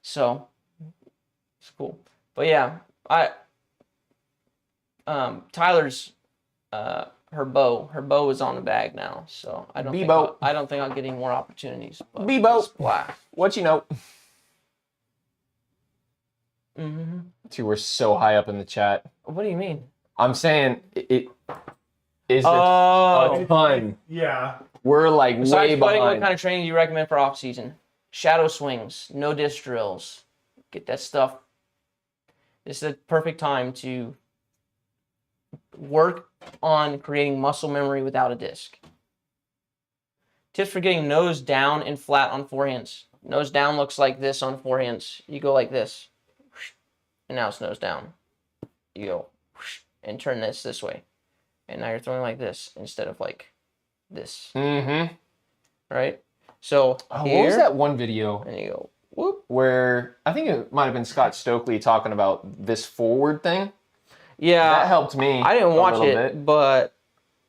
So it's cool. But yeah, Tyler's, her bow is on the bag now, so I don't think I'll get any more opportunities. Bebo. Splash. What you know? Mm-hmm. Dude, we're so high up in the chat. What do you mean? I'm saying it is a Oh, ton. Yeah. We're like besides way putting, what behind. kind of training do you recommend for off season? Shadow swings, no disc drills. Get that stuff. This is the perfect time to work on creating muscle memory without a disc. Tips for getting nose down and flat on forehands. Nose down looks like this on forehands. You go like this, and now it's nose down. You go and turn this way, and now you're throwing like this instead of like this. Mm-hmm. Right? So here, what was that one video and you go whoop. where I think it might have been Scott Stokely talking about this forward thing? Yeah, That helped me. I didn't a watch little it, bit. but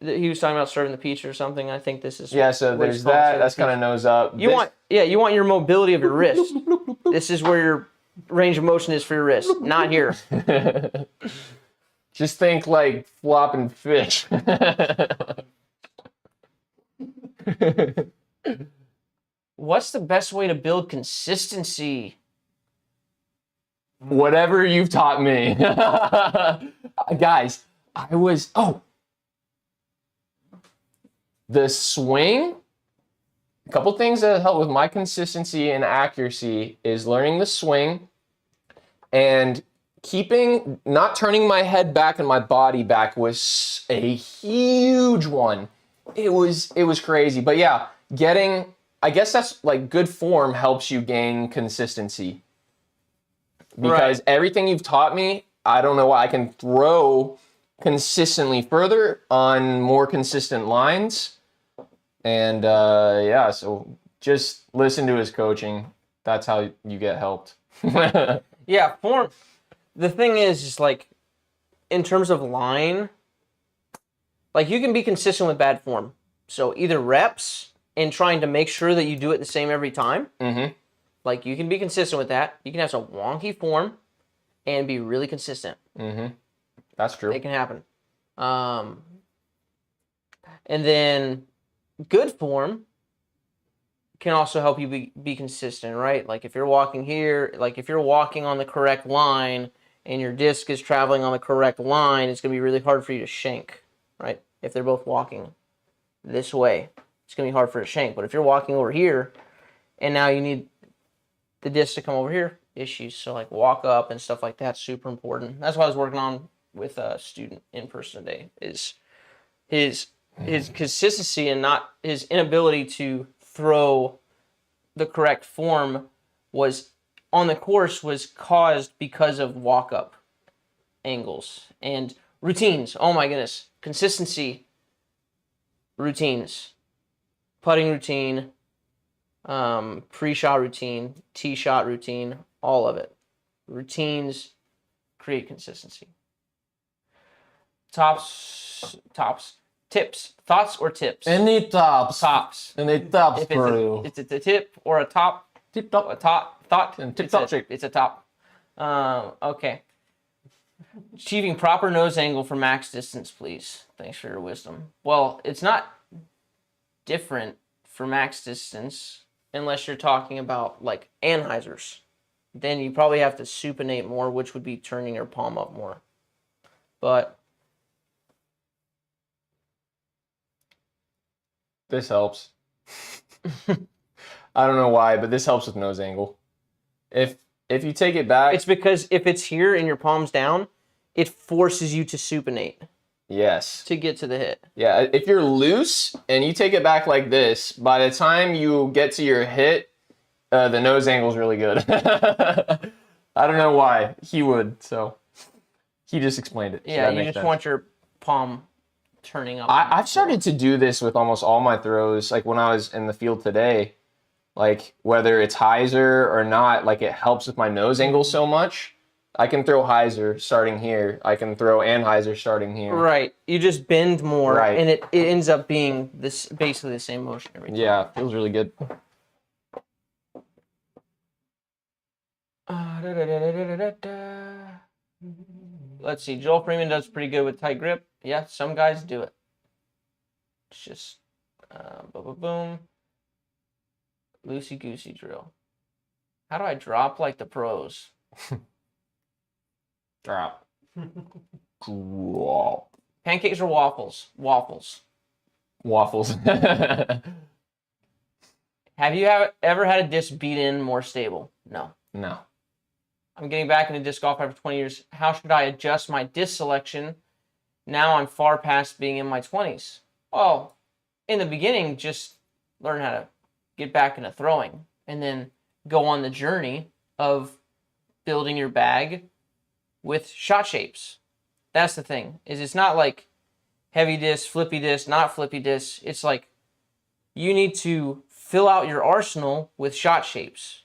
he was talking about serving the peach or something. I think this is Yeah, so what there's it's called, that. serving That's the peach. kind of nose up. You want your mobility of your wrist. This is where your range of motion is for your wrist, not here. Just think like flopping fish. What's the best way to build consistency? Whatever you've taught me. Guys, the swing. A couple things that help with my consistency and accuracy is learning the swing and not turning my head back and my body back was a huge one. It was crazy. But yeah, I guess that's like good form helps you gain consistency. Because everything you've taught me, I don't know why I can throw consistently further on more consistent lines. And so just listen to his coaching. That's how you get helped. Yeah, form. The thing is like, in terms of line, like you can be consistent with bad form. So either reps and trying to make sure that you do it the same every time. Mm-hmm. Like you can be consistent with that. You can have some wonky form and be really consistent. Mm-hmm. That's true. It can happen. And then good form can also help you be consistent, right? Like if you're walking here, like if you're walking on the correct line and your disc is traveling on the correct line, it's going to be really hard for you to shank, right? If they're both walking this way, it's going to be hard for you to shank. But if you're walking over here and now you need the disc to come over here, issues. So like walk up and stuff like that, super important. That's what I was working on with a student in person today, is his consistency and not his inability to throw the correct form was on the course was caused because of walk up angles and routines. Oh my goodness. Consistency, routines, putting routine, pre-shot routine, tee shot routine, all of it. Routines create consistency. Tips, thoughts or tips? Any tops. Tops. Any tops If for you. it's a tip or a top, Tip top. a top thought, And tip top shape. it's a top. Okay. Achieving proper nose angle for max distance, please. Thanks for your wisdom. Well, it's not different for max distance unless you're talking about like anhyzers. Then you probably have to supinate more, which would be turning your palm up more. But This helps. I don't know why, but this helps with nose angle. If you take it back, it's because if it's here and your palm's down, it forces you to supinate yes. to get to the hit. Yeah, if you're loose and you take it back like this, by the time you get to your hit, the nose angle is really good. I don't know why. He would, so he just explained it. So Yeah, that you makes just sense. want your palm turning up. I've started to do this with almost all my throws, like when I was in the field today, like whether it's hyzer or not, like it helps with my nose angle so much. I can throw hyzer starting here. I can throw anhyzer starting here. Right. You just bend more, Right. and it ends up being this basically the same motion every time. Yeah, feels really good. Let's see. Joel Freeman does pretty good with tight grip. Yeah, some guys do it. It's just boom, boom. Loosey goosey drill. How do I drop like the pros? Drop. Drop. Pancakes or waffles? Waffles. Waffles. Have you ever had a disc beat in more stable? No. No. I'm getting back into disc golf after 20 years. How should I adjust my disc selection? Now I'm far past being in my 20s. Well, in the beginning, just learn how to get back into throwing and then go on the journey of building your bag with shot shapes. That's the thing, is it's not like heavy disc, flippy disc, not flippy disc. It's like you need to fill out your arsenal with shot shapes.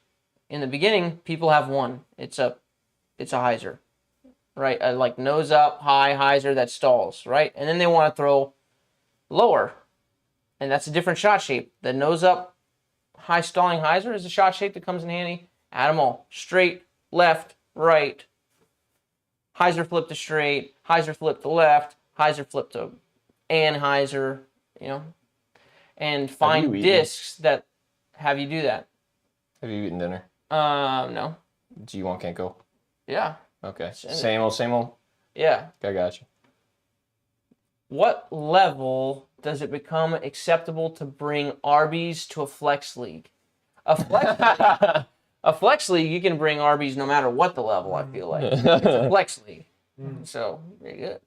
In the beginning, people have one. It's a hyzer, right? Like nose up, high hyzer that stalls, right? And then they want to throw lower. And that's a different shot shape. The nose up, high stalling hyzer is a shot shape that comes in handy. Add them all. Straight, left, right. Hyzer flip to straight, hyzer flip to left, hyzer flip to anhyzer, you know. And find discs that have you do that. Have you eaten dinner? No. Do you want Kenko? Yeah. Okay. Same old? Yeah. I got you. What level does it become acceptable to bring Arby's to a flex league? A flex league, you can bring Arby's no matter what the level, I feel like. It's a flex league. So, very good.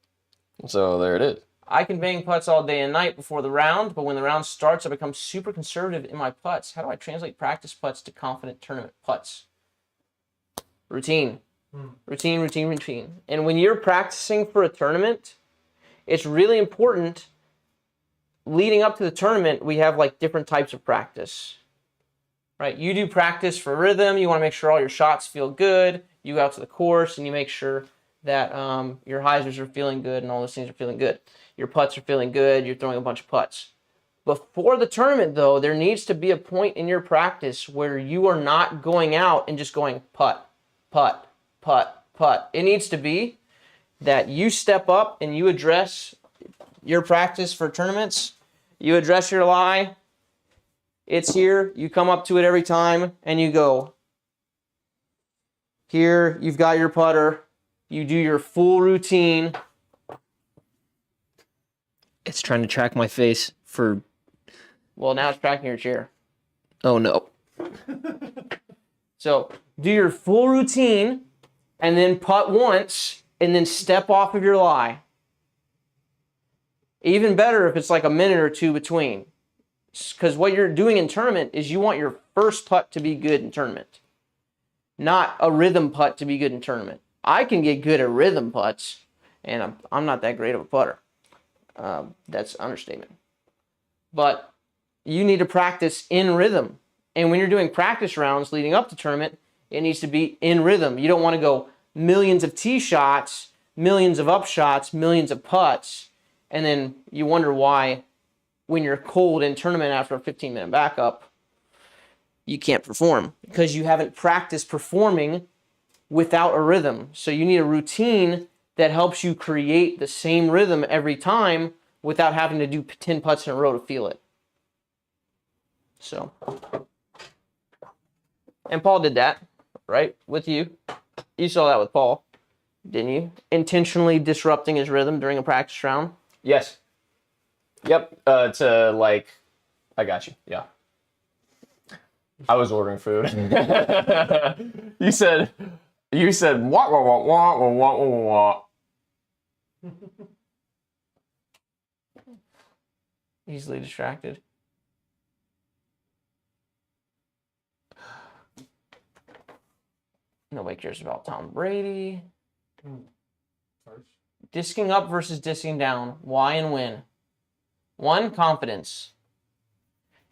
So, there it is. I can bang putts all day and night before the round, but when the round starts, I become super conservative in my putts. How do I translate practice putts to confident tournament putts? Routine. Routine. And when you're practicing for a tournament, it's really important. Leading up to the tournament, we have like different types of practice. Right? You do practice for rhythm. You want to make sure all your shots feel good. You go out to the course and you make sure that your hyzers are feeling good and all those things are feeling good. Your putts are feeling good. You're throwing a bunch of putts. Before the tournament, though, there needs to be a point in your practice where you are not going out and just going putt, putt, putt, putt. It needs to be that you step up and you address your practice for tournaments. You address your lie. It's here. You come up to it every time and you go. Here, you've got your putter. You do your full routine. It's trying to track my face for... Well, now it's tracking your chair. Oh, no. So, do your full routine and then putt once and then step off of your lie. Even better if it's like a minute or two between. Because what you're doing in tournament is you want your first putt to be good in tournament. Not a rhythm putt to be good in tournament. I can get good at rhythm putts, and I'm not that great of a putter. That's an understatement. But you need to practice in rhythm. And when you're doing practice rounds leading up to tournament, it needs to be in rhythm. You don't want to go millions of tee shots, millions of up shots, millions of putts, and then you wonder why when you're cold in tournament after a 15-minute backup, you can't perform because you haven't practiced performing without a rhythm. So you need a routine that helps you create the same rhythm every time without having to do 10 putts in a row to feel it. So, and Paul did that, right, with you. You saw that with Paul, didn't you? Intentionally disrupting his rhythm during a practice round. Yes. Yep. To like, I got you. Yeah. I was ordering food. You said wah wah wah wah wah wah wah wah. Easily distracted. Nobody cares about Tom Brady. Disking up versus disking down. Why and when? 1, confidence.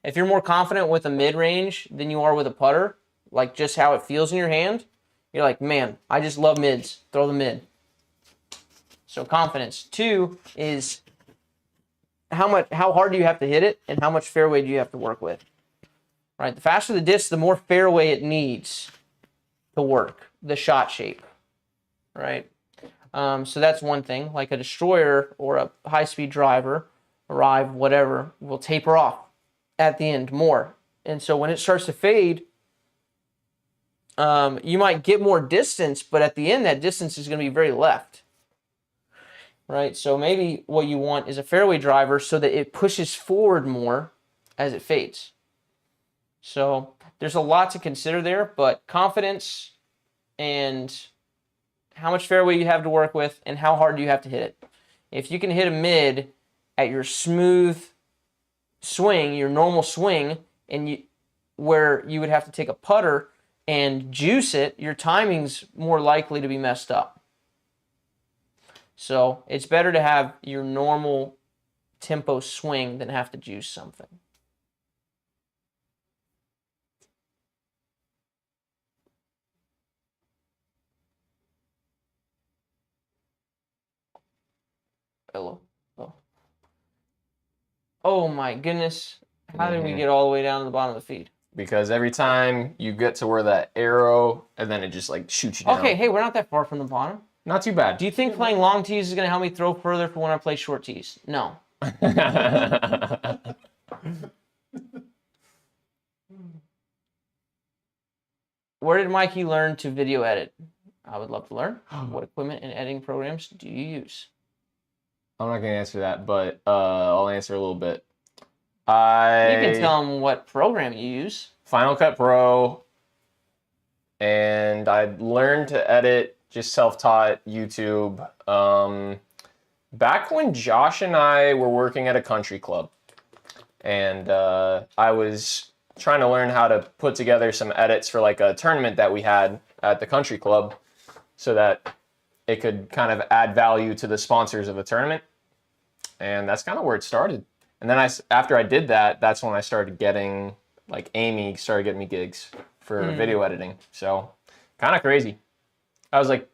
If you're more confident with a mid-range than you are with a putter, like just how it feels in your hand, you're like, man, I just love mids. Throw the mid. So confidence. 2 is how hard do you have to hit it and how much fairway do you have to work with. Right? The faster the disc, the more fairway it needs to work, the shot shape. Right? So that's one thing. Like a destroyer or a high-speed driver, arrive, whatever, will taper off at the end more. And so when it starts to fade, you might get more distance, but at the end, that distance is going to be very left. Right? So maybe what you want is a fairway driver so that it pushes forward more as it fades. So there's a lot to consider there, but confidence and how much fairway you have to work with and how hard do you have to hit it. If you can hit a mid at your smooth swing, your normal swing, and where you would have to take a putter and juice it, your timing's more likely to be messed up. So it's better to have your normal tempo swing than have to juice something. Hello. Oh. Oh my goodness. How did we get all the way down to the bottom of the feed? Because every time you get to where that arrow, and then it just like shoots you down. Okay, hey, we're not that far from the bottom. Not too bad. Do you think playing long tees is going to help me throw further for when I play short tees? No. Where did Mikey learn to video edit? I would love to learn. What equipment and editing programs do you use? I'm not going to answer that, but I'll answer a little bit. You can tell them what program you use. Final Cut Pro, and I learned to edit just self-taught YouTube. Back when Josh and I were working at a country club, and I was trying to learn how to put together some edits for like a tournament that we had at the country club so that it could kind of add value to the sponsors of the tournament. And that's kind of where it started. And then after I did that, that's when I started getting, like Amy started getting me gigs for video editing. So kind of crazy. I was like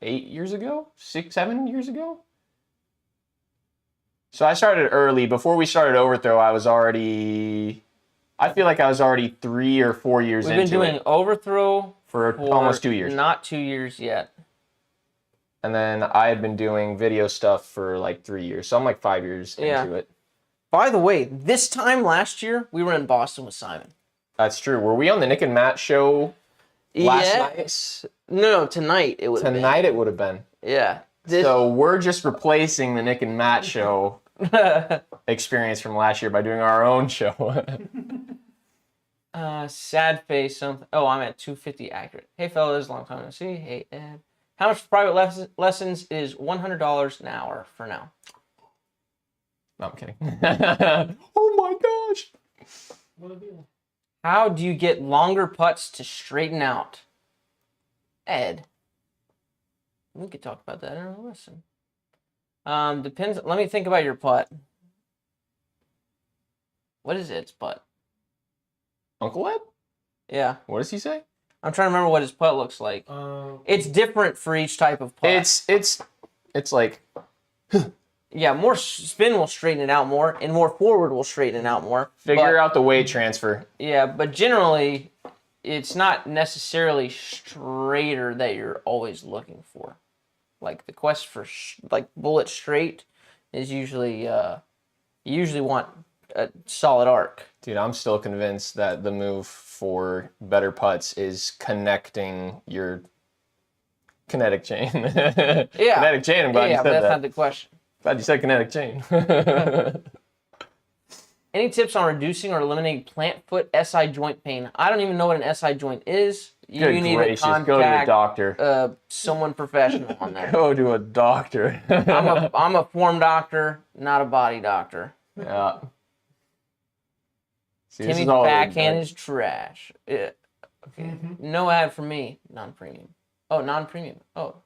8 years ago, 7 years ago. So I started early. Before we started Overthrow, I feel like I was already 3 or 4 years into it. We've been doing Overthrow for almost 2 years. Not 2 years yet. And then I had been doing video stuff for like 3 years. So I'm like 5 years into it. By the way, this time last year, we were in Boston with Simon. That's true. Were we on the Nick and Matt show last night? No, tonight it would have been. Tonight it would have been. Yeah. So we're just replacing the Nick and Matt show experience from last year by doing our own show. Sad face. Something. Oh, I'm at 250 accurate. Hey, fellas, long time no see. Hey, Ed. How much for private lessons is $100 an hour for now? No, I'm kidding. Oh my gosh. What a deal. How do you get longer putts to straighten out? Ed. We could talk about that in our lesson. Depends. Let me think about your putt. What is Ed's putt? Uncle Ed? Yeah. What does he say? I'm trying to remember what his putt looks like. It's different for each type of putt. It's like... Yeah, more spin will straighten it out more, and more forward will straighten it out more. Figure out the weight transfer. Yeah, but generally, it's not necessarily straighter that you're always looking for. Like the quest for like bullet straight is usually you usually want a solid arc. Dude, I'm still convinced that the move for better putts is connecting your kinetic chain. Yeah, kinetic chain. I'm glad you said but that's that. not the question. Glad you said kinetic chain. Any tips on reducing or eliminating plant foot SI joint pain? I don't even know what an SI joint is. Good you need gracious, to contact go to a doctor. Someone professional on that. Go to a doctor. I'm a form doctor, not a body doctor. Yeah. See, Timmy's backhand is trash. Yeah. Okay. No ad for me. Non-premium. Oh, non-premium. Oh.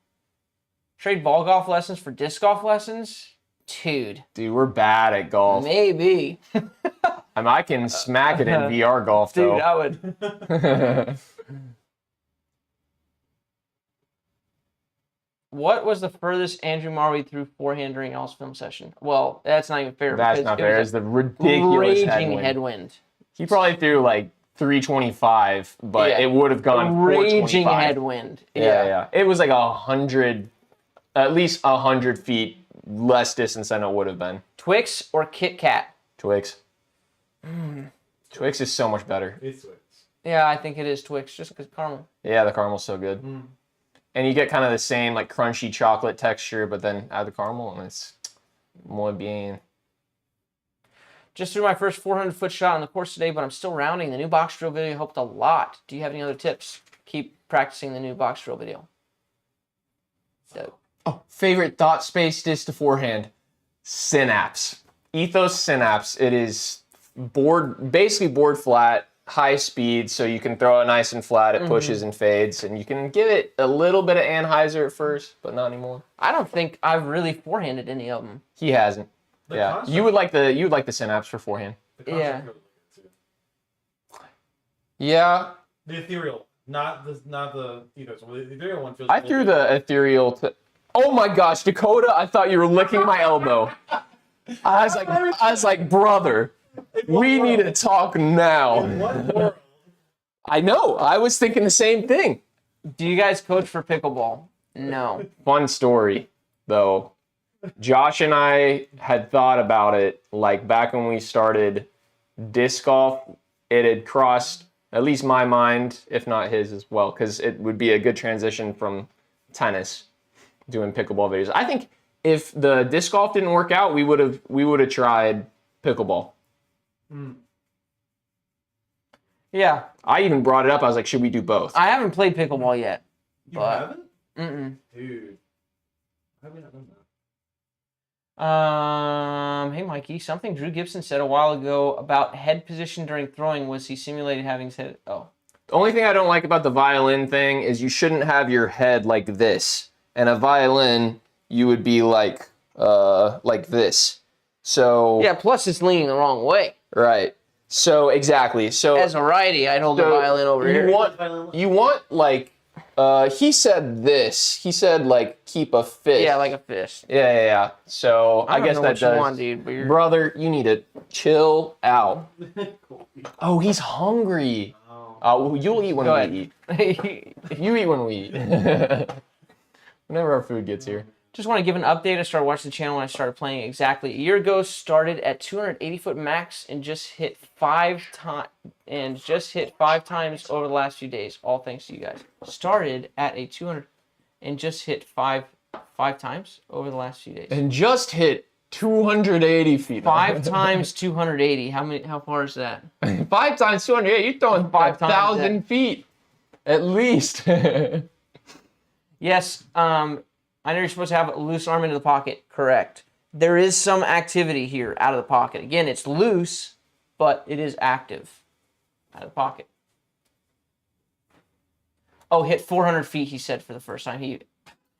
Trade ball golf lessons for disc golf lessons? Dude, we're bad at golf. Maybe. I can smack it in VR golf, though. Dude, I would. What was the furthest Andrew Marway threw forehand during y'all's film session? Well, that's not even fair. That's not fair. It's the ridiculous raging headwind. He probably threw like 325, but it would have gone raging 425. headwind. Yeah. It was like 100, at least 100 feet less distance than it would have been. Twix or Kit Kat? Twix. Twix is so much better. It's Twix. Yeah, I think it is Twix, just because caramel. Yeah, the caramel's so good. And you get kind of the same like crunchy chocolate texture, but then add the caramel and it's muy bien. Just threw my first 400-foot shot on the course today, but I'm still rounding. The new box drill video helped a lot. Do you have any other tips? Keep practicing the new box drill video. Dope. Oh, favorite thought space disc to forehand? Synapse. Ethos Synapse. It is basically board flat, high speed, so you can throw it nice and flat. It pushes and fades, and you can give it a little bit of Anheuser at first, but not anymore. I don't think I've really forehanded any of them. He hasn't. Yeah, concept. you would like the Synapse for forehand. Yeah. Yeah. The ethereal, not the ethos. Well, the ethereal one feels. I threw the ethereal to. Oh my gosh, Dakota! I thought you were licking my elbow. I was like, brother, we need to talk now. What world? I know. I was thinking the same thing. Do you guys coach for pickleball? No. Fun story, though. Josh and I had thought about it, like back when we started disc golf. It had crossed at least my mind, if not his as well, because it would be a good transition from tennis doing pickleball videos. I think if the disc golf didn't work out, we would have tried pickleball. Yeah. I even brought it up. I was like, should we do both? I haven't played pickleball yet. You But- haven't? Mm-mm. Dude. How have we not done that? Hey Mikey, something Drew Gibson said a while ago about head position during throwing was he simulated having his head. Oh, The only thing I don't like about the violin thing is you shouldn't have your head like this. And a violin, you would be like this. So yeah. Plus, it's leaning the wrong way. right. So exactly. So As a righty, I'd hold the violin over you here. want like he said this. He said like keep a fist. Yeah, like a fist. Yeah. So I don't guess know that what you does. want, dude. But you're... Brother, you need to chill out. Cool. Oh, he's hungry. Oh. Well, you'll eat when Go we ahead. eat. You eat when we eat. Whenever our food gets here. Just want to give an update. I started watching the channel when I started playing exactly a year ago. Started at 280-foot max and just hit 5 times over the last few days. All thanks to you guys. Started at a 200 and just hit five times over the last few days. And just hit 280 feet. 5 times 280. How far is that? 5 times 280. You're throwing 5 times 5,000 feet. At least. Yes. I know you're supposed to have a loose arm into the pocket. Correct. There is some activity here out of the pocket. Again, it's loose, but it is active out of the pocket. Oh, hit 400 feet, he said for the first time. He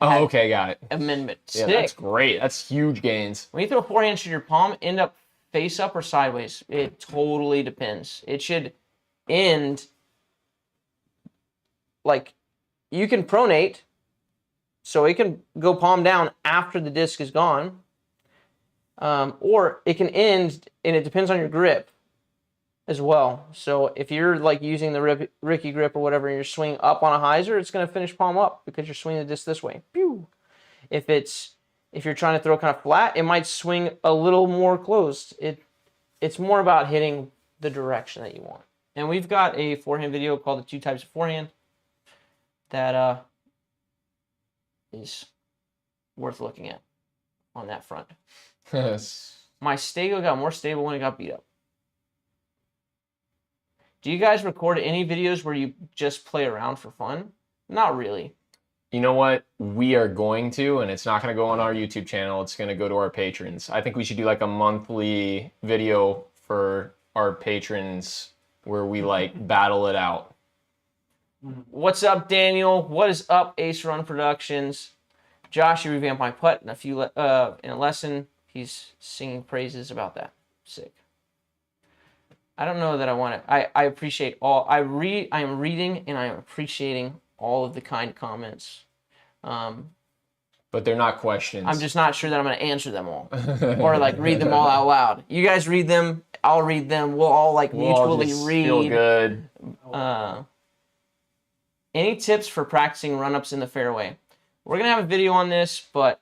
Oh, okay, got it. amendment. Yeah, Sick. that's great. That's huge gains. When you throw a forehand, should your palm end up face up or sideways? It totally depends. It should end like you can pronate, so it can go palm down after the disc is gone, or it can end, and it depends on your grip as well. So if you're like using the Ricky grip or whatever, and you're swinging up on a hyzer, it's going to finish palm up because you're swinging the disc this way. Pew! If you're trying to throw kind of flat, it might swing a little more closed. It's more about hitting the direction that you want. And we've got a forehand video called The 2 Types of Forehand that is worth looking at on that front. My Stego got more stable when it got beat up. Do you guys record any videos where you just play around for fun? Not really. You know what? We are going to, and it's not going to go on our YouTube channel. It's going to go to our patrons. I think we should do like a monthly video for our patrons where we like battle it out. What's up, Daniel? What is up, Ace Run Productions? Josh, you revamped my putt in a lesson. He's singing praises about that. Sick. I don't know that I want to. I appreciate all. I am reading and I am appreciating all of the kind comments. But they're not questions. I'm just not sure that I'm going to answer them all or like read them all out loud. You guys read them. I'll read them. We'll all like We'll all mutually just read. feel good. Any tips for practicing run-ups in the fairway? We're going to have a video on this, but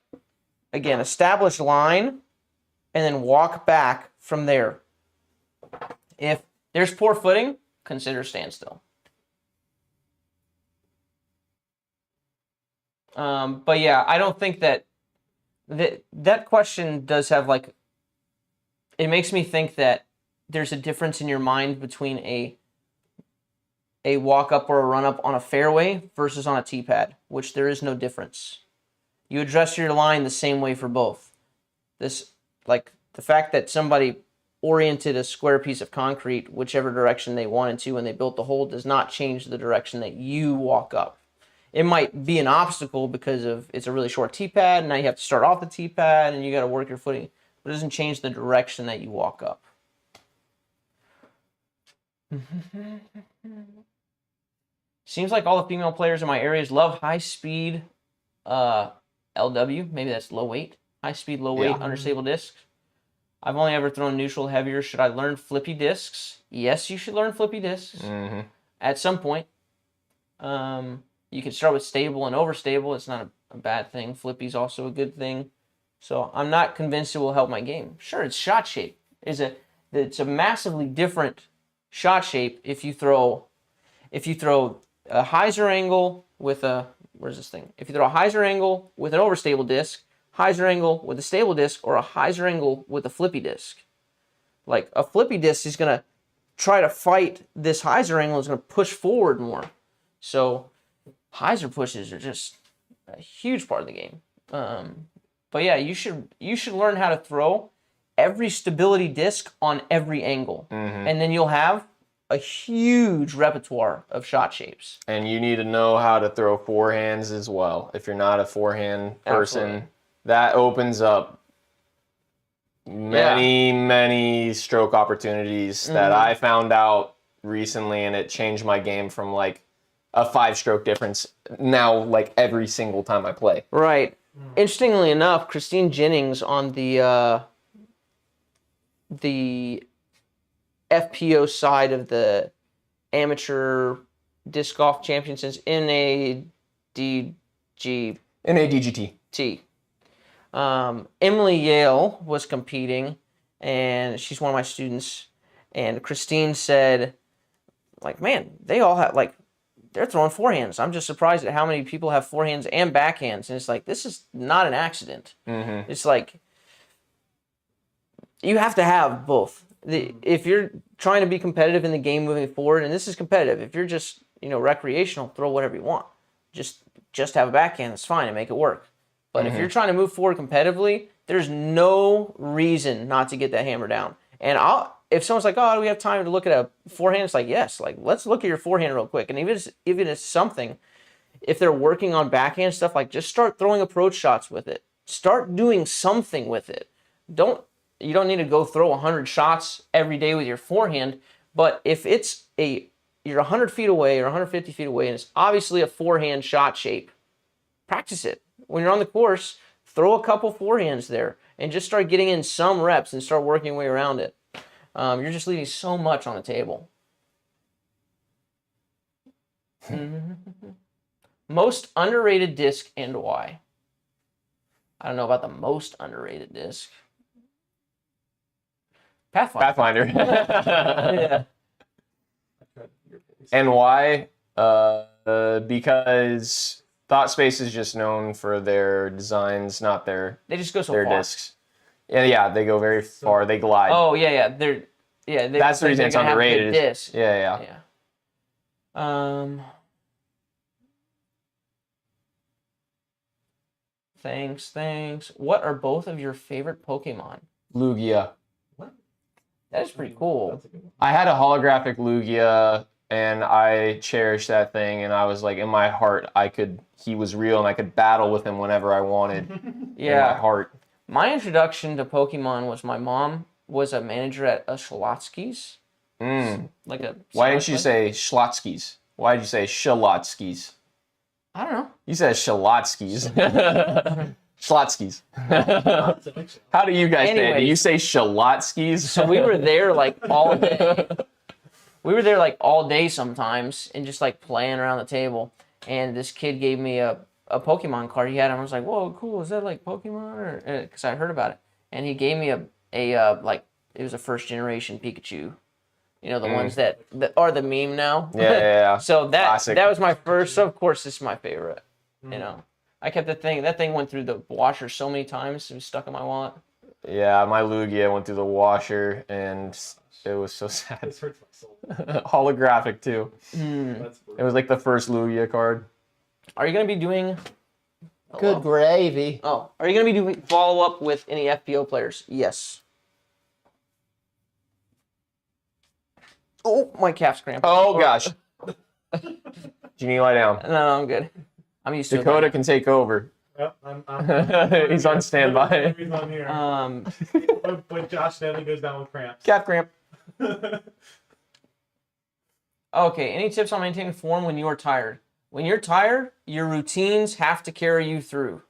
again, establish line and then walk back from there. If there's poor footing, consider standstill. But yeah, I don't think that question does have like, it makes me think that there's a difference in your mind between a walk up or a run up on a fairway versus on a tee pad, which there is no difference. You address your line the same way for both. This, like the fact that somebody oriented a square piece of concrete whichever direction they wanted to when they built the hole does not change the direction that you walk up. It might be an obstacle because of it's a really short tee pad, and now you have to start off the tee pad and you got to work your footing, but it doesn't change the direction that you walk up. Seems like all the female players in my areas love high speed LW. Maybe that's low weight. High speed, low weight, Yeah. understable discs. I've only ever thrown neutral heavier. Should I learn flippy discs? Yes, you should learn flippy discs at some point. You can start with stable and overstable. It's not a bad thing. Flippy's also a good thing. So I'm not convinced it will help my game. Sure, its shot shape it's a massively different shot shape if you throw a hyzer angle with a where's this thing? If you throw a hyzer angle with an overstable disc, hyzer angle with a stable disc, or a hyzer angle with a flippy disc. Like a flippy disc is gonna try to fight this hyzer angle, is gonna push forward more. So hyzer pushes are just a huge part of the game. But yeah, you should learn how to throw every stability disc on every angle, and then you'll have a huge repertoire of shot shapes. And you need to know how to throw forehands as well. If you're not a forehand person, Absolutely. that opens up many stroke opportunities that I found out recently, and it changed my game from like a 5-stroke difference now like every single time I play. Right. Interestingly enough, Christine Jennings on the FPO side of the amateur disc golf championships, NADGT. NADGT. Emily Yale was competing, and she's one of my students. And Christine said, like, man, they all have, like, they're throwing forehands. I'm just surprised at how many people have forehands and backhands. And it's like, this is not an accident. It's like, you have to have both. If you're trying to be competitive in the game moving forward, and this is competitive, if you're just, recreational, throw whatever you want. Just have a backhand, that's fine, and make it work. But if you're trying to move forward competitively, there's no reason not to get that hammer down. And if someone's like, oh, do we have time to look at a forehand? It's like, yes, like, let's look at your forehand real quick. And even if it's something, if they're working on backhand stuff, like, just start throwing approach shots with it. Start doing something with it. You don't need to go throw 100 shots every day with your forehand, but if you're 100 feet away or 150 feet away and it's obviously a forehand shot shape, practice it. When you're on the course, throw a couple forehands there and just start getting in some reps and start working your way around it. You're just leaving so much on the table. Most underrated disc and why? I don't know about the most underrated disc. Pathfinder. Yeah. And why? Because Thought Space is just known for their designs, not their They just go so their far. discs. Yeah, they go very far. They glide. Oh yeah. That's the reason it's underrated. Disc. Yeah. Thanks. What are both of your favorite Pokemon? Lugia. That is pretty cool. That's a good one. I had a holographic Lugia, and I cherished that thing. And I was like, in my heart, he was real, and I could battle with him whenever I wanted. In my heart. My introduction to Pokemon was my mom was a manager at a Schlotsky's. Like a. Why didn't you say Schlotsky's? Why did you say Shalotsky's? I don't know. You said Shalotsky's. Schlotsky's. How do you guys say it? Do Anyways. you say Shalotsky's? So we were there like all day. We were there like all day sometimes and just like playing around the table. And this kid gave me a Pokemon card he had. And I was like, whoa, cool. Is that like Pokemon? Or because I heard about it. And he gave me a like, it was a first generation Pikachu. You know, the ones that are the meme now. Yeah. So Classic. that was my first. So of course, this is my favorite. You know, I kept that thing went through the washer so many times. It was stuck in my wallet. Yeah, my Lugia went through the washer, and it was so sad. This hurts my soul. Holographic, too. That's It was like the first Lugia card. Are you going to be doing... Good gravy. Oh, are you going to be doing follow-up with any FPO players? Yes. Oh, my calf's cramping. Oh, gosh. Do you need to lie down? No, I'm good. I'm used to Dakota it. can take over. Yep, I'm He's on standby. He's on here. When Josh Stanley goes down with cramps. Calf cramp. Okay, any tips on maintaining form when you are tired? When you're tired, your routines have to carry you through.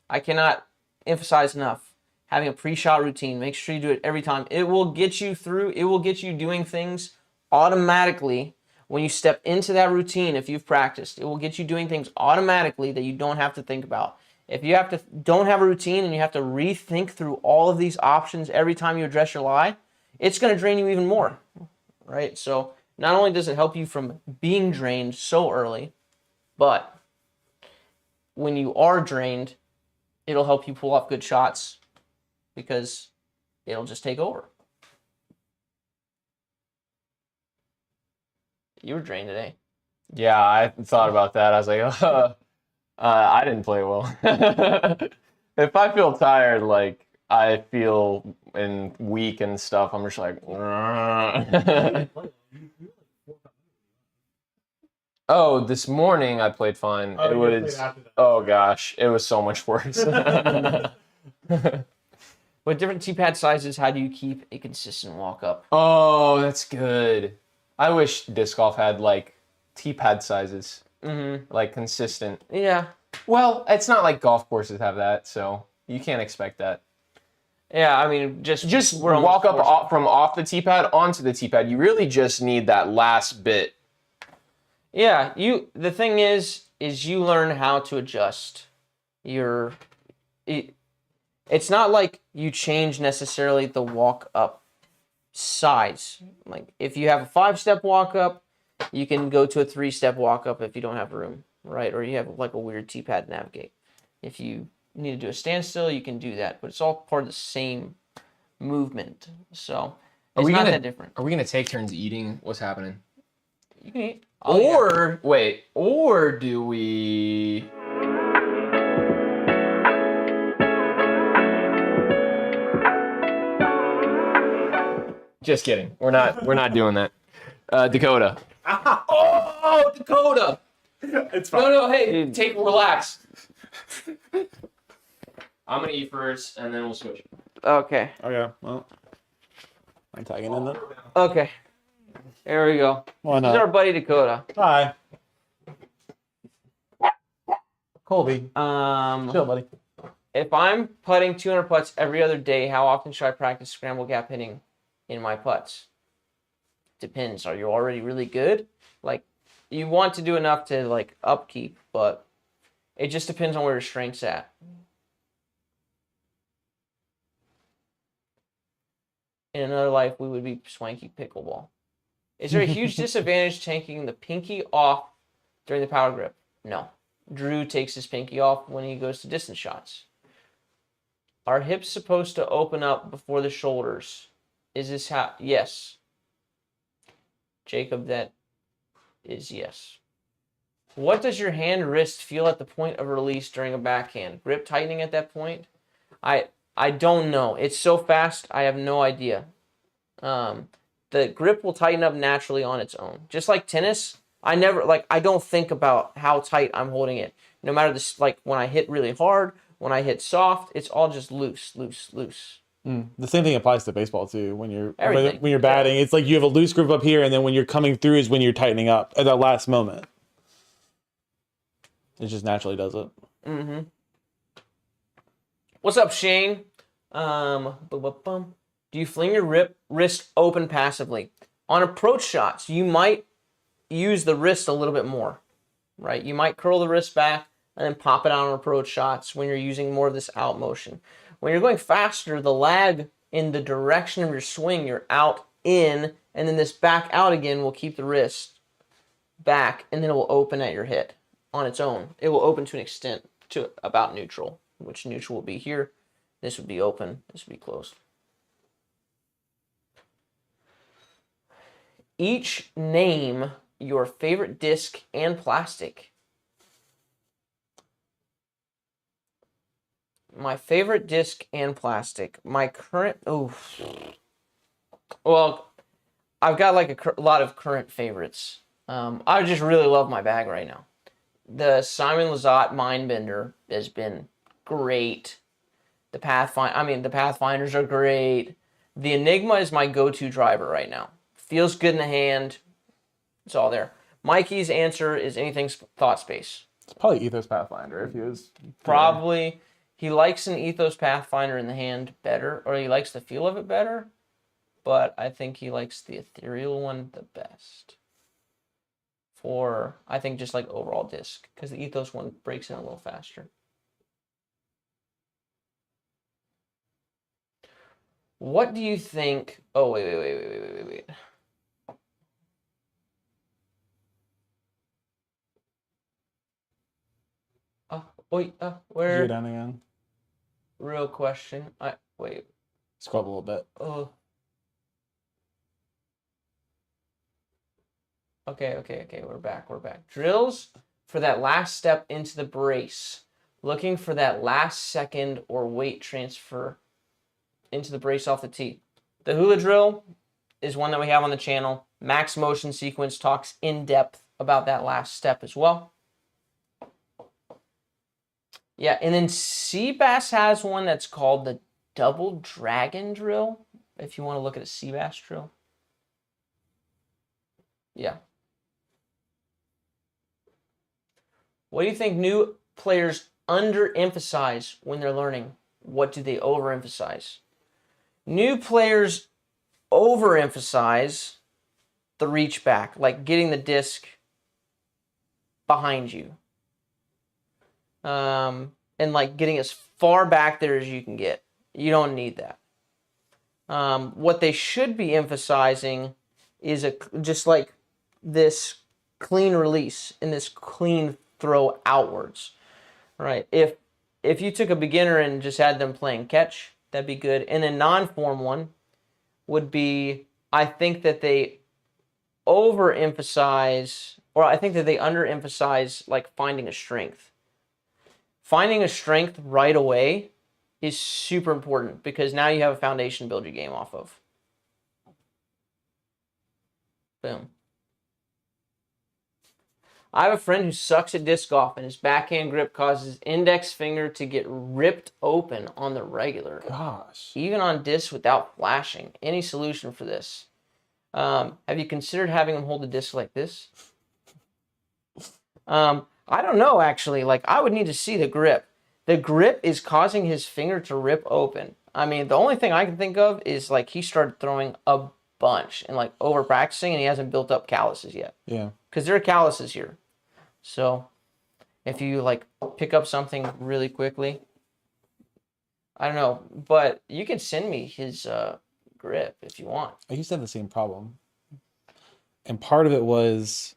I cannot emphasize enough. having a pre-shot routine. Make sure you do it every time. It will get you through. It will get you doing things automatically when you step into that routine. If you've practiced, it will get you doing things automatically that you don't have to think about. If you don't have a routine and you have to rethink through all of these options every time you address your lie, it's going to drain you even more, right? So not only does it help you from being drained so early, but when you are drained, it'll help you pull off good shots because it'll just take over. You were drained today. Yeah, I thought about that. I was like, I didn't play well. If I feel tired, like I feel weak and stuff, I'm just like. Oh, this morning I played fine. Oh, It you was. played after that. Oh gosh, it was so much worse. With different tee-pad sizes, how do you keep a consistent walk-up? Oh, that's good. I wish disc golf had like tee-pad sizes, like consistent. Yeah. Well, it's not like golf courses have that, so you can't expect that. Yeah, I mean, just Walk up from off the tee pad onto the tee pad. You really just need that last bit. Yeah, the thing is you learn how to adjust it's not like you change necessarily the walk up size. Like if you have a 5-step walk up, you can go to a 3-step walk up if you don't have room, right? Or you have like a weird tee pad to navigate. If you need to do a standstill, you can do that, but it's all part of the same movement. So it's not that different. Are we gonna take turns eating? What's happening? You can eat. Or do we? Just kidding. We're not doing that. Dakota. Oh, Dakota. It's fine. No, hey, relax. I'm gonna eat first, and then we'll switch. Okay. Okay, well. I'm tagging in then. Okay. There we go. Why This is our buddy Dakota. Hi. Colby. Chill, buddy. If I'm putting 200 putts every other day, how often should I practice scramble gap hitting in my putts? Depends. Are you already really good? Like, you want to do enough to like upkeep, but it just depends on where your strength's at. In another life, we would be swanky pickleball. Is there a huge disadvantage taking the pinky off during the power grip? No. Drew takes his pinky off when he goes to distance shots. Are hips supposed to open up before the shoulders? Is this how? Yes. Jacob, that is yes. What does your hand wrist feel at the point of release during a backhand? Grip tightening at that point? I don't know. It's so fast, I have no idea. The grip will tighten up naturally on its own. Just like tennis, I don't think about how tight I'm holding it. No matter this, like when I hit really hard, when I hit soft, it's all just loose. The same thing applies to baseball too. When you're Everything. batting, it's like you have a loose grip up here, and then when you're coming through is when you're tightening up at that last moment. It just naturally does it. Mm-hmm. What's up, Shane? Do you fling your wrist open passively? On approach shots, you might use the wrist a little bit more, right? You might curl the wrist back and then pop it out on approach shots when you're using more of this out motion. When you're going faster, the lag in the direction of your swing, you're out, in, and then this back out again will keep the wrist back, and then it will open at your hit on its own. It will open to an extent to about neutral, which neutral will be here. This would be open. This would be closed. Each name your favorite disc and plastic. My favorite disc and plastic. My current... Well, I've got like a lot of current favorites. I just really love my bag right now. The Simon Lizotte Mindbender has been great. The Pathfinders are great. The Enigma is my go-to driver right now. Feels good in the hand. It's all there. Mikey's answer is anything thought space. It's probably Ethos Pathfinder if he was... Probably. He likes an Ethos Pathfinder in the hand better, or he likes the feel of it better, but I think he likes the ethereal one the best. For, I think, just like overall disc, because the Ethos one breaks in a little faster. What do you think? Oh, wait. Where? You're down again. Real question. Wait. Scroll up a little bit. Oh. Okay. We're back. Drills for that last step into the brace. Looking for that last second or weight transfer into the brace off the tee. The hula drill is one that we have on the channel. Max Motion Sequence talks in depth about that last step as well. Yeah, and then Seabass has one that's called the Double Dragon Drill, if you want to look at a Seabass drill. Yeah. What do you think new players underemphasize when they're learning? What do they overemphasize? New players overemphasize the reach back, like getting the disc behind you. And like getting as far back there as you can get. You don't need that. What they should be emphasizing is just like this clean release and this clean throw outwards. Right? If you took a beginner and just had them playing catch, that'd be good. And a non-form one would be, I think that they overemphasize, or I think that they underemphasize like finding a strength. Finding a strength right away is super important because now you have a foundation to build your game off of. Boom. I have a friend who sucks at disc golf and his backhand grip causes his index finger to get ripped open on the regular. Gosh. Even on discs without flashing. Any solution for this? Have you considered having him hold the disc like this? I don't know, actually. Like, I would need to see the grip. The grip is causing his finger to rip open. I mean, the only thing I can think of is, like, he started throwing a bunch and, like, over-practicing, and he hasn't built up calluses yet. Yeah. Because there are calluses here. So, if you, like, pick up something really quickly, I don't know. But you can send me his grip if you want. I used to have the same problem. And part of it was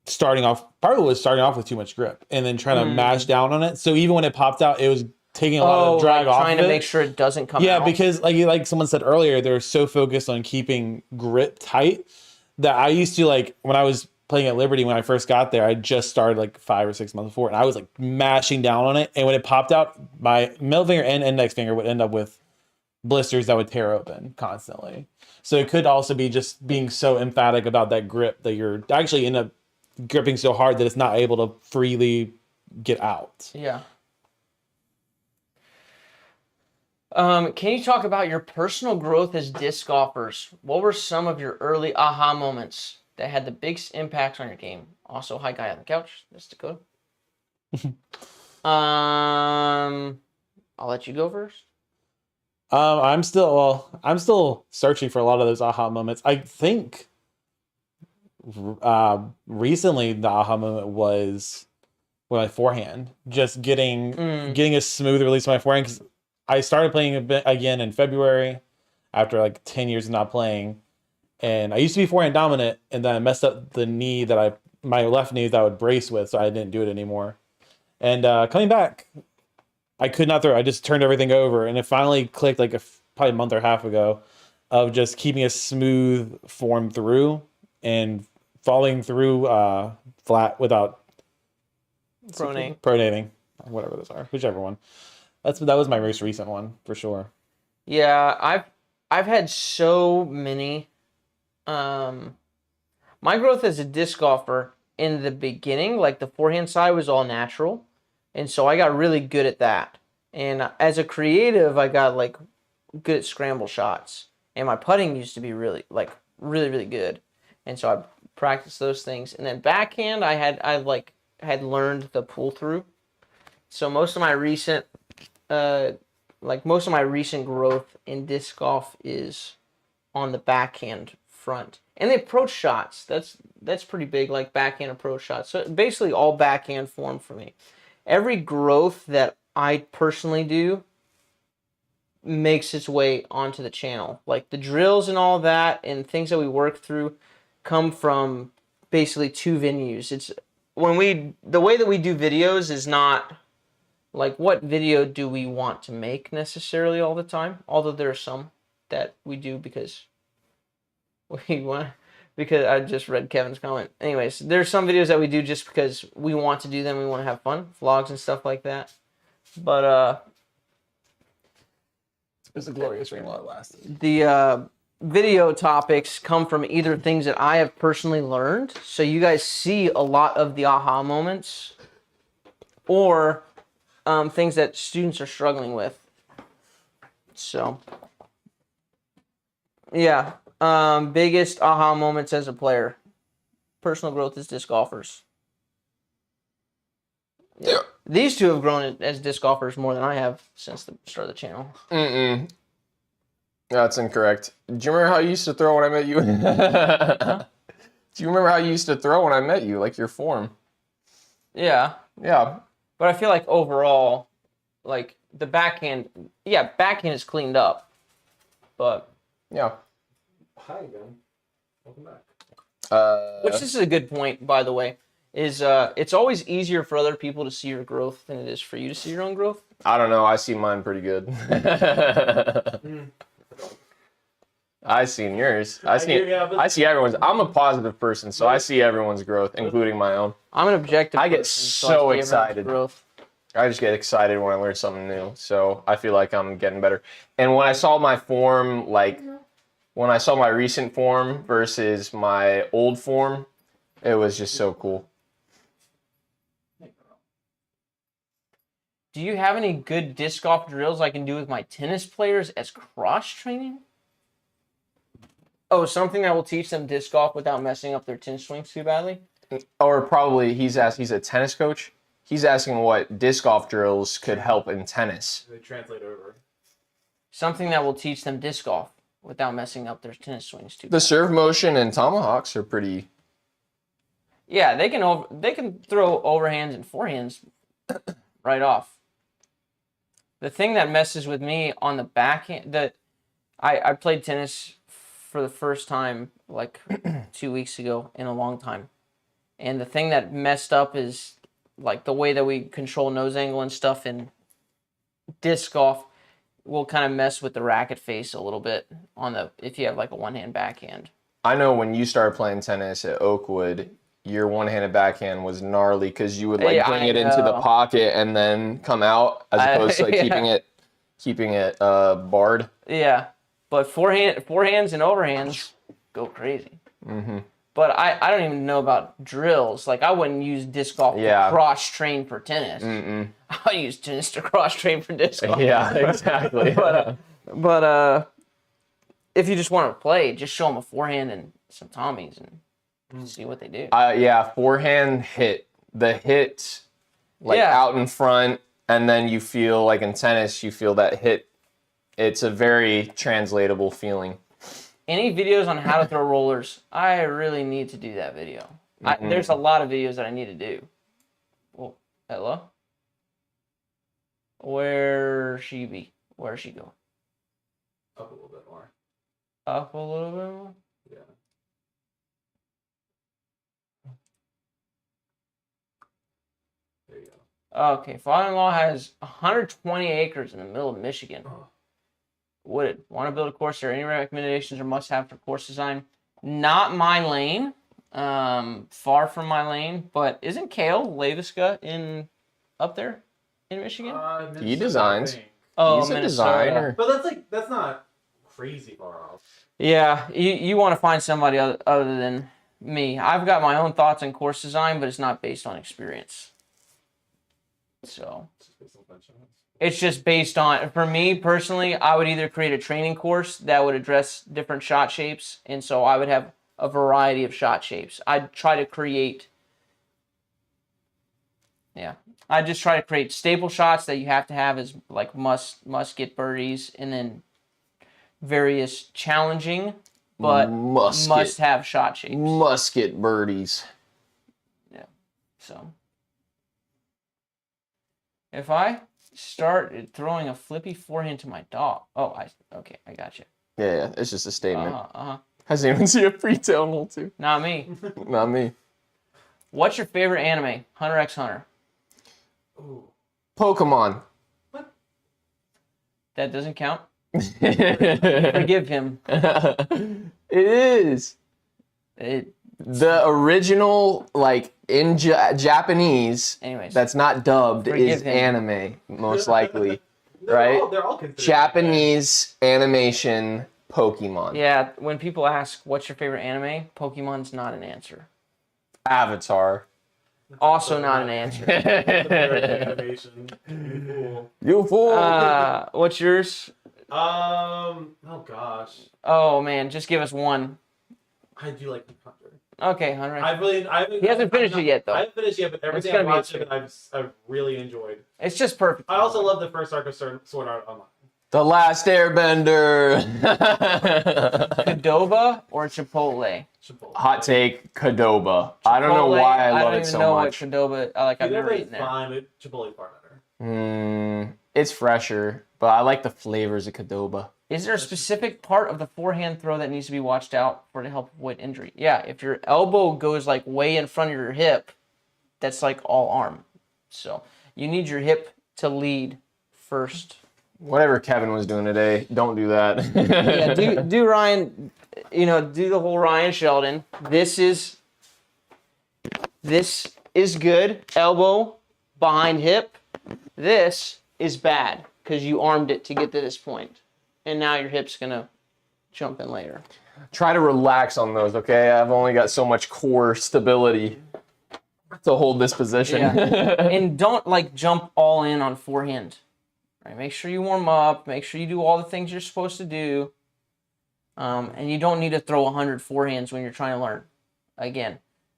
starting off with too much grip and then trying to mash down on it. So even when it popped out, it was taking a lot of drag off trying of to it. make sure it doesn't come out. Yeah, because like someone said earlier, they're so focused on keeping grip tight that I used to, like, when I was playing at Liberty, when I first got there, I just started like 5 or 6 months before, and I was like mashing down on it. And when it popped out, my middle finger and index finger would end up with blisters that would tear open constantly. So it could also be just being so emphatic about that grip that you're actually end up gripping so hard that it's not able to freely get out. Yeah. Can you talk about your personal growth as disc golfers? What were some of your early aha moments that had the biggest impacts on your game? Also, hi guy on the couch. That's Dakota. I'll let you go first. I'm still searching for a lot of those aha moments. I think recently the aha moment was with my forehand, just getting a smooth release of my forehand, because I started playing a bit again in February after like 10 years of not playing, and I used to be forehand dominant, and then I messed up the knee my left knee that I would brace with, so I didn't do it anymore. And coming back, I could not throw. I just turned everything over, and it finally clicked like probably a month or a half ago of just keeping a smooth form through and falling through flat without pronating, whatever those are, whichever one. That was my most recent one for sure. Yeah, I've had so many. My growth as a disc golfer in the beginning, like the forehand side was all natural, and so I got really good at that. And as a creative, I got like good at scramble shots, and my putting used to be really good, and so I practiced those things. And then backhand, I had learned the pull through, So most of my recent, most of my recent growth in disc golf is on the backhand front, and the approach shots. That's pretty big, like backhand approach shots. So basically, all backhand form for me. Every growth that I personally do makes its way onto the channel. Like the drills and all that, and things that we work through, come from basically two venues. It's the way that we do videos is not like what video do we want to make necessarily all the time, although there are some that we do because we want, because I just read Kevin's comment. Anyways, there's some videos that we do just because we want to do them, we want to have fun, vlogs and stuff like that. But It's a glorious rain while it lasted. the video topics come from either things that I have personally learned, so you guys see a lot of the aha moments, or things that students are struggling with. So, yeah, biggest aha moments as a player. Personal growth as disc golfers. Yeah. These two have grown as disc golfers more than I have since the start of the channel. That's incorrect. Do you remember how you used to throw when I met you? Do you remember how you used to throw when I met you? Like your form? Yeah. Yeah. But I feel like overall, like the backhand is cleaned up. But Yeah. Hi again. Welcome back. which this is a good point, by the way, is it's always easier for other people to see your growth than it is for you to see your own growth. I don't know. I see mine pretty good. I seen yours. I see everyone's. I'm a positive person, so I see everyone's growth, including my own. I'm an objective I get person, so I see everyone's excited. growth. I just get excited when I learn something new, so I feel like I'm getting better. And when I saw my form, like when I saw my recent form versus my old form, it was just so cool. Do you have any good disc golf drills I can do with my tennis players as cross training? Oh, something that will teach them disc golf without messing up their tennis swings too badly? Or probably he's a tennis coach. He's asking what disc golf drills could help in tennis. They translate over. Something that will teach them disc golf without messing up their tennis swings too The badly. serve motion and tomahawks are pretty. Yeah, they can throw overhands and forehands right off. The thing that messes with me on the backhand, I played tennis for the first time like 2 weeks ago in a long time. And the thing that messed up is like the way that we control nose angle and stuff in disc golf will kind of mess with the racket face a little bit if you have like a one-hand backhand. I know when you started playing tennis at Oakwood, your one-handed backhand was gnarly because you would like Yeah, bring I it into the know. pocket and then come out as opposed to like Yeah. keeping it barred. Yeah, but forehands and overhands go crazy. Mm-hmm. But I don't even know about drills. Like I wouldn't use disc golf Yeah. to cross train for tennis. Mm-mm. I'll use tennis to cross train for disc golf. Yeah, exactly. But if you just want to play, just show them a forehand and some Tommies and see what they do. Yeah, forehand hit. The hit, like Yeah. out in front, and then you feel like in tennis, you feel that hit. It's a very translatable feeling. Any videos on how to throw rollers? I really need to do that video. There's a lot of videos that I need to do. Well, hello? Where she be? Where she go? Up a little bit more. Up a little bit more? Yeah. There you go. Okay, father-in-law has 120 acres in the middle of Michigan. Oh. Would want to build a course there? Any recommendations or must-have for course design? Not my lane. Far from my lane. But isn't Kale Laviska up there in Michigan? He designs. Oh, He's a Minnesota. designer. But that's not crazy far off. Yeah, you want to find somebody other than me. I've got my own thoughts on course design, but it's not based on experience. So it's just based on, for me personally, I would either create a training course that would address different shot shapes, and so I would have a variety of shot shapes. I'd try to create Yeah. I just try to create staple shots that you have to have as like must get birdies, and then various challenging but must have shot shapes. Musket birdies. Yeah. So if I start throwing a flippy forehand to my dog. Oh, okay, I got you. Yeah, it's just a statement. Uh-huh. Has anyone seen a free tail hole too? Not me. Not me. What's your favorite anime? Hunter x Hunter. Ooh. Pokemon. That doesn't count. Forgive him. It is. The original, like, in Japanese, Anyways. that's not dubbed, is him. anime, most likely. Right? They're all considered Japanese animation Pokemon. Yeah, when people ask, what's your favorite anime? Pokemon's not an answer. Avatar. Also not an answer. animation. You fool. What's yours? Oh gosh. Oh, man, just give us one. I do like Hunter. Okay, Hunter. He hasn't finished it yet, though. I haven't finished yet, but everything gonna I've be watched of it, I've really enjoyed. It's just perfect. I also love the first arc of Sword Art Online. The Last Airbender. Qdoba or Chipotle? Chipotle. Hot take, Qdoba. I don't know why I love it so much. I don't even know what Qdoba. I've never eaten Qdoba is there. fine, but Chipotle's far better. It's fresher, but I like the flavors of Qdoba. Is there a specific part of the forehand throw that needs to be watched out for to help avoid injury? Yeah, if your elbow goes like way in front of your hip, that's like all arm. So you need your hip to lead first. Whatever Kevin was doing today, don't do that. Yeah, do Ryan, do the whole Ryan Sheldon. This is good. Elbow behind hip. This is bad because you armed it to get to this point. And now your hip's going to jump in later. Try to relax on those, okay? I've only got so much core stability to hold this position. Yeah. And don't jump all in on forehand. Right? Make sure you warm up. Make sure you do all the things you're supposed to do. And you don't need to throw 100 forehands when you're trying to learn. Again,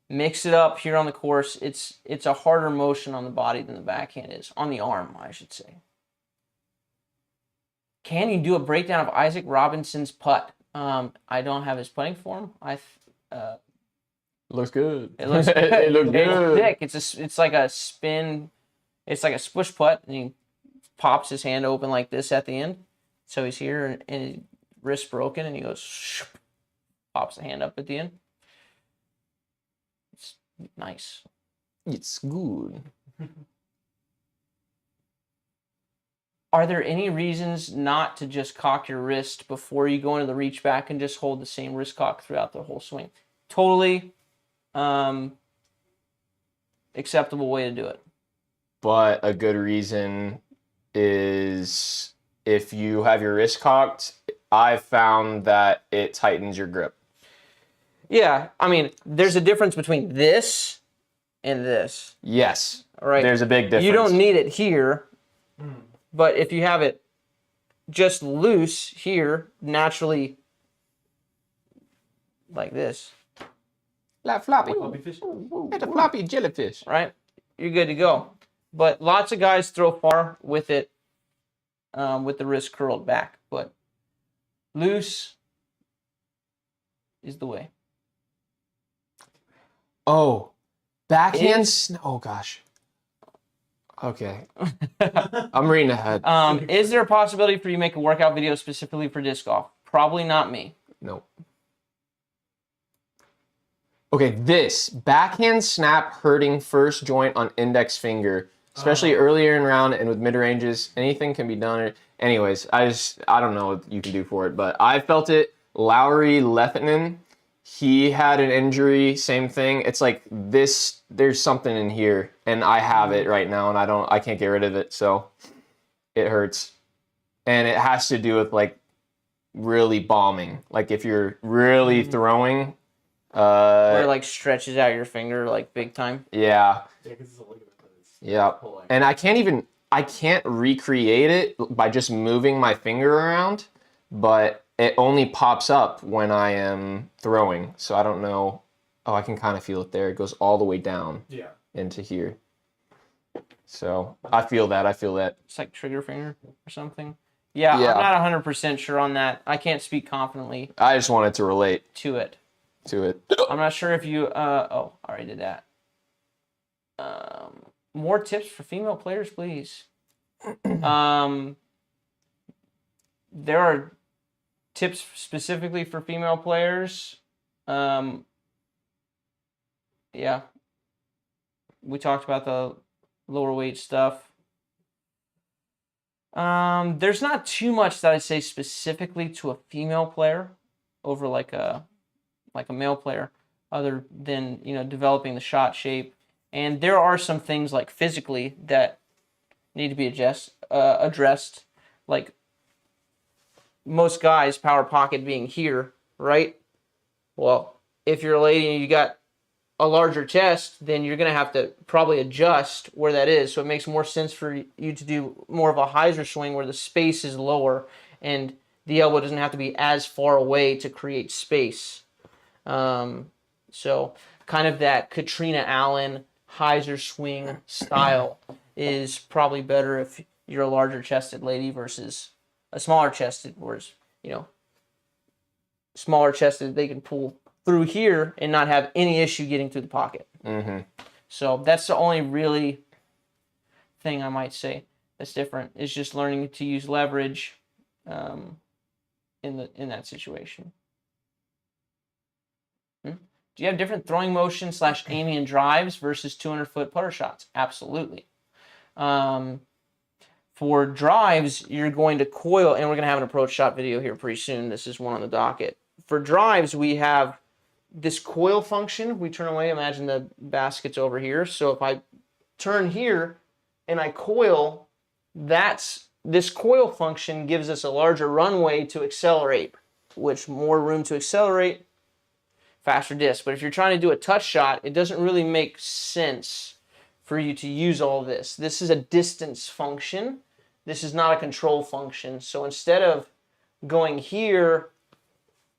mix it up here on the course. It's a harder motion on the body than the backhand is. On the arm, I should say. Can you do a breakdown of Isaac Robinson's putt? I don't have his putting form. Looks good. It looks good. It looks good. It's thick. It's like a spin. It's like a spush putt, and he pops his hand open like this at the end. So he's here, and his wrist broken, and he goes, shoop, pops the hand up at the end. It's nice. It's good. Are there any reasons not to just cock your wrist before you go into the reach back and just hold the same wrist cock throughout the whole swing? Totally acceptable way to do it. But a good reason is if you have your wrist cocked, I've found that it tightens your grip. Yeah, I mean, there's a difference between this and this. Yes. Right. There's a big difference. You don't need it here. But if you have it just loose here, naturally, like this. Like floppy. Fish. It's a floppy jellyfish. Right? You're good to go. But lots of guys throw far with it, with the wrist curled back. But loose is the way. Oh, backhand. Oh gosh. Okay. I'm reading ahead. Is there a possibility for you to make a workout video specifically for disc golf? Probably not me. Nope. Okay, this backhand snap hurting first joint on index finger, especially earlier in round and with mid ranges. Anything can be done. Anyways, I don't know what you can do for it, but I felt it. Lowry Lethinen, he had an injury, same thing. It's like this, there's something in here, and I have it right now, and I can't get rid of it, so it hurts. And it has to do with like really bombing. Like if you're really throwing, Where it like stretches out your finger like big time. yeah. Yeah, because it's a ligament. Yeah. And I can't recreate it by just moving my finger around, but it only pops up when I am throwing. So I don't know. Oh, I can kind of feel it there. It goes all the way down Yeah. into here. So I feel that. It's like trigger finger or something. Yeah, Yeah. I'm not 100% sure on that. I can't speak confidently I just wanted to relate to it. to it. I'm not sure if you. Oh, I already did that. More tips for female players, please. There are tips specifically for female players. Yeah. We talked about the lower weight stuff. There's not too much that I say specifically to a female player over like a male player, other than, you know, developing the shot shape. And there are some things like physically that need to be addressed, like most guys' power pocket being here, right? Well, if you're a lady and you got a larger chest, then you're going to have to probably adjust where that is. So it makes more sense for you to do more of a hyzer swing where the space is lower and the elbow doesn't have to be as far away to create space. So kind of that Katrina Allen hyzer swing style is probably better if you're a larger chested lady versus a smaller chested, whereas, you know, smaller chested, they can pull through here and not have any issue getting through the pocket. Mm-hmm. So that's the only really thing I might say that's different, is just learning to use leverage in that situation. Do you have different throwing motion / aiming and drives versus 200-foot putter shots? Absolutely. For drives, you're going to coil, and we're going to have an approach shot video here pretty soon. This is one on the docket. For drives, we have this coil function. We turn away, imagine the basket's over here. So if I turn here and I coil, this coil function gives us a larger runway to accelerate, which more room to accelerate, faster disc. But if you're trying to do a touch shot, it doesn't really make sense for you to use all this. This is a distance function. This is not a control function. So instead of going here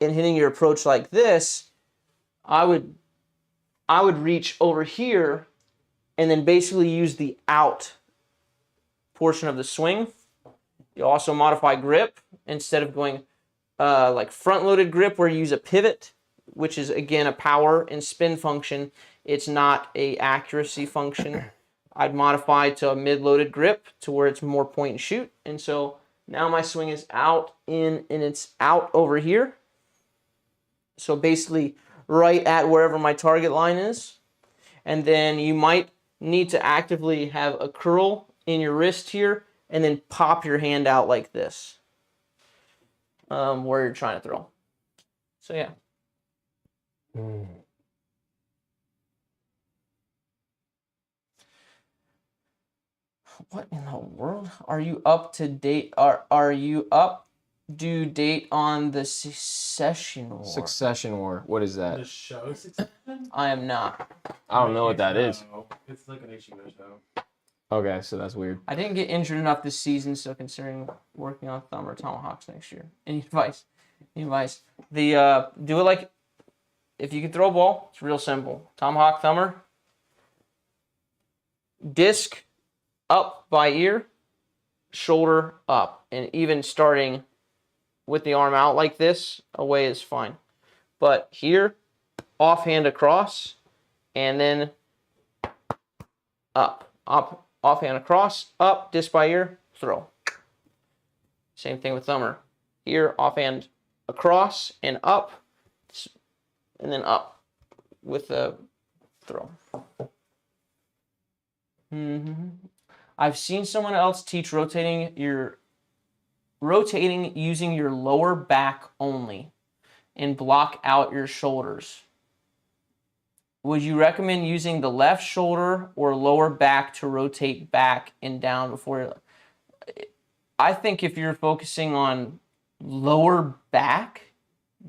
and hitting your approach like this, I would reach over here and then basically use the out portion of the swing. You also modify grip. Instead of going like front-loaded grip where you use a pivot, which is, again, a power and spin function, it's not a accuracy function. I'd modify to a mid-loaded grip to where it's more point and shoot. And so now my swing is out in and it's out over here. So basically right at wherever my target line is. And then you might need to actively have a curl in your wrist here and then pop your hand out like this where you're trying to throw. So yeah. What in the world? Are you up to date? Are you up due date on the Succession War? Succession War. What is that? The show Succession? I am not. I don't know what that is. It's like an HBO show. Okay, so that's weird. I didn't get injured enough this season, so considering working on thumb or tomahawks next year. Any advice? Any advice? Do it like, if you can throw a ball, it's real simple. Tomahawk, thumber, disc up by ear, shoulder up, and even starting with the arm out like this, away is fine. But here, offhand across, and then up, offhand across, up, disc by ear, throw. Same thing with thumber. Here, offhand across and up, and then up with the throw. I've seen someone else teach rotating using your lower back only and block out your shoulders. Would you recommend using the left shoulder or lower back to rotate back and down before? I think if you're focusing on lower back,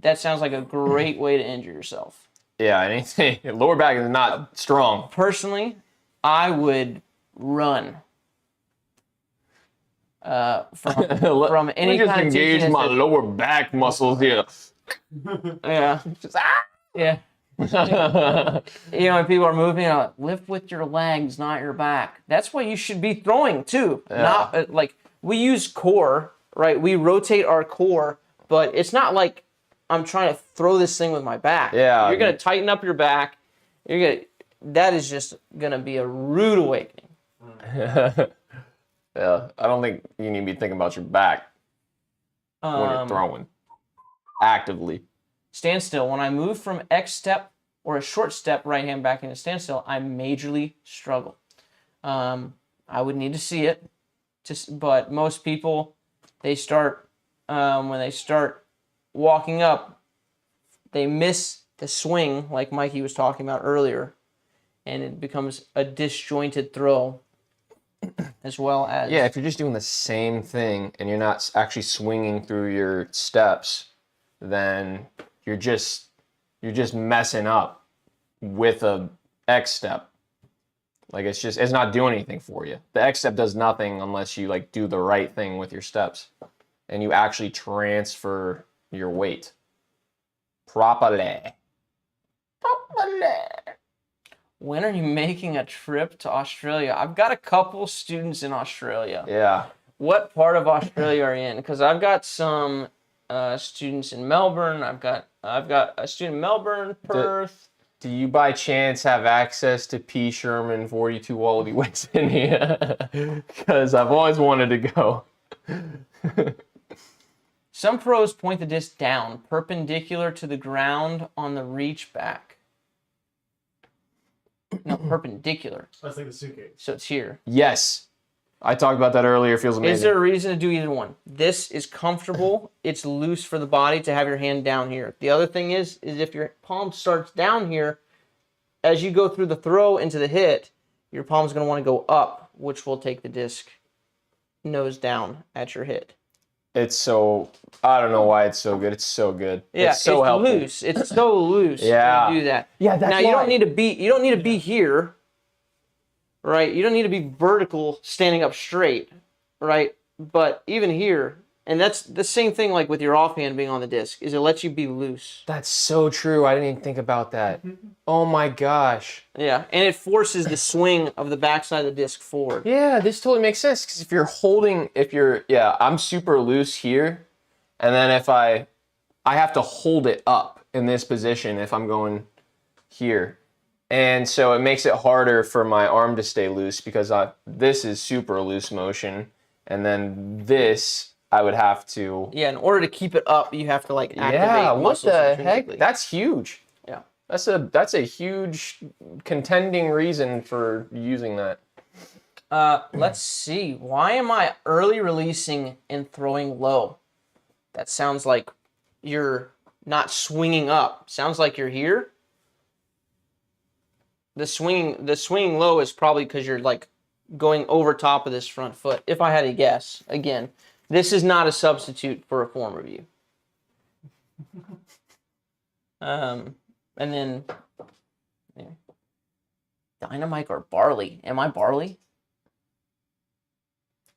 that sounds like a great way to injure yourself. Yeah, anything. Lower back is not strong. Personally, I would run from any just kind of engage teaching my that- lower back muscles here. Yeah. Just, Yeah. You know, when people are moving, lift with your legs, not your back. That's what you should be throwing too. Yeah. Not like we use core, right? We rotate our core, but it's not like I'm trying to throw this thing with my back. Yeah. You're gonna tighten up your back. That is just gonna be a rude awakening. Yeah, I don't think you need to be thinking about your back when you're throwing actively. Standstill. When I move from X step or a short step right hand back into standstill, I majorly struggle. I would need to see it, but most people, they start when they start walking up, they miss the swing like Mikey was talking about earlier, and it becomes a disjointed throw. As well as Yeah, if you're just doing the same thing and you're not actually swinging through your steps, then you're just messing up with a X step. Like it's not doing anything for you. The X step does nothing unless you like do the right thing with your steps and you actually transfer your weight properly. when are you making a trip to Australia? I've got a couple students in Australia. Yeah. What part of Australia are you in? Because I've got some students in Melbourne. I've got a student in Melbourne, Perth. Do you by chance have access to P. Sherman 42 Wallaby West India? Because I've always wanted to go. Some pros point the disc down, perpendicular to the ground on the reach back. No, perpendicular. That's like the suitcase. So it's here. Yes. I talked about that earlier. It feels amazing. Is there a reason to do either one? This is comfortable. It's loose for the body to have your hand down here. The other thing is if your palm starts down here, as you go through the throw into the hit, your palm's going to want to go up, which will take the disc nose down at your hit. It's so, I don't know why it's so good. It's so good. Yeah, it's so helpful. Loose. It's so loose. Yeah. To do that. Yeah, that's now why. you don't need to be here, right? You don't need to be vertical, standing up straight, right? But even here, and that's the same thing like with your offhand being on the disc, is it lets you be loose. That's so true. I didn't even think about that. Oh my gosh. Yeah, and it forces the swing of the backside of the disc forward. Yeah, this totally makes sense. Because I'm super loose here. And then if I have to hold it up in this position if I'm going here. And so it makes it harder for my arm to stay loose because this is super loose motion. And then this, I would have to. Yeah, in order to keep it up, you have to like activate Yeah, what muscles the intrinsically. heck? That's huge. Yeah. That's a huge contending reason for using that. Let's see. Why am I early releasing and throwing low? That sounds like you're not swinging up. Sounds like you're here. The swinging low is probably because you're like going over top of this front foot. If I had to guess, again, this is not a substitute for a form review. And then Dynamite or Barley? Am I Barley?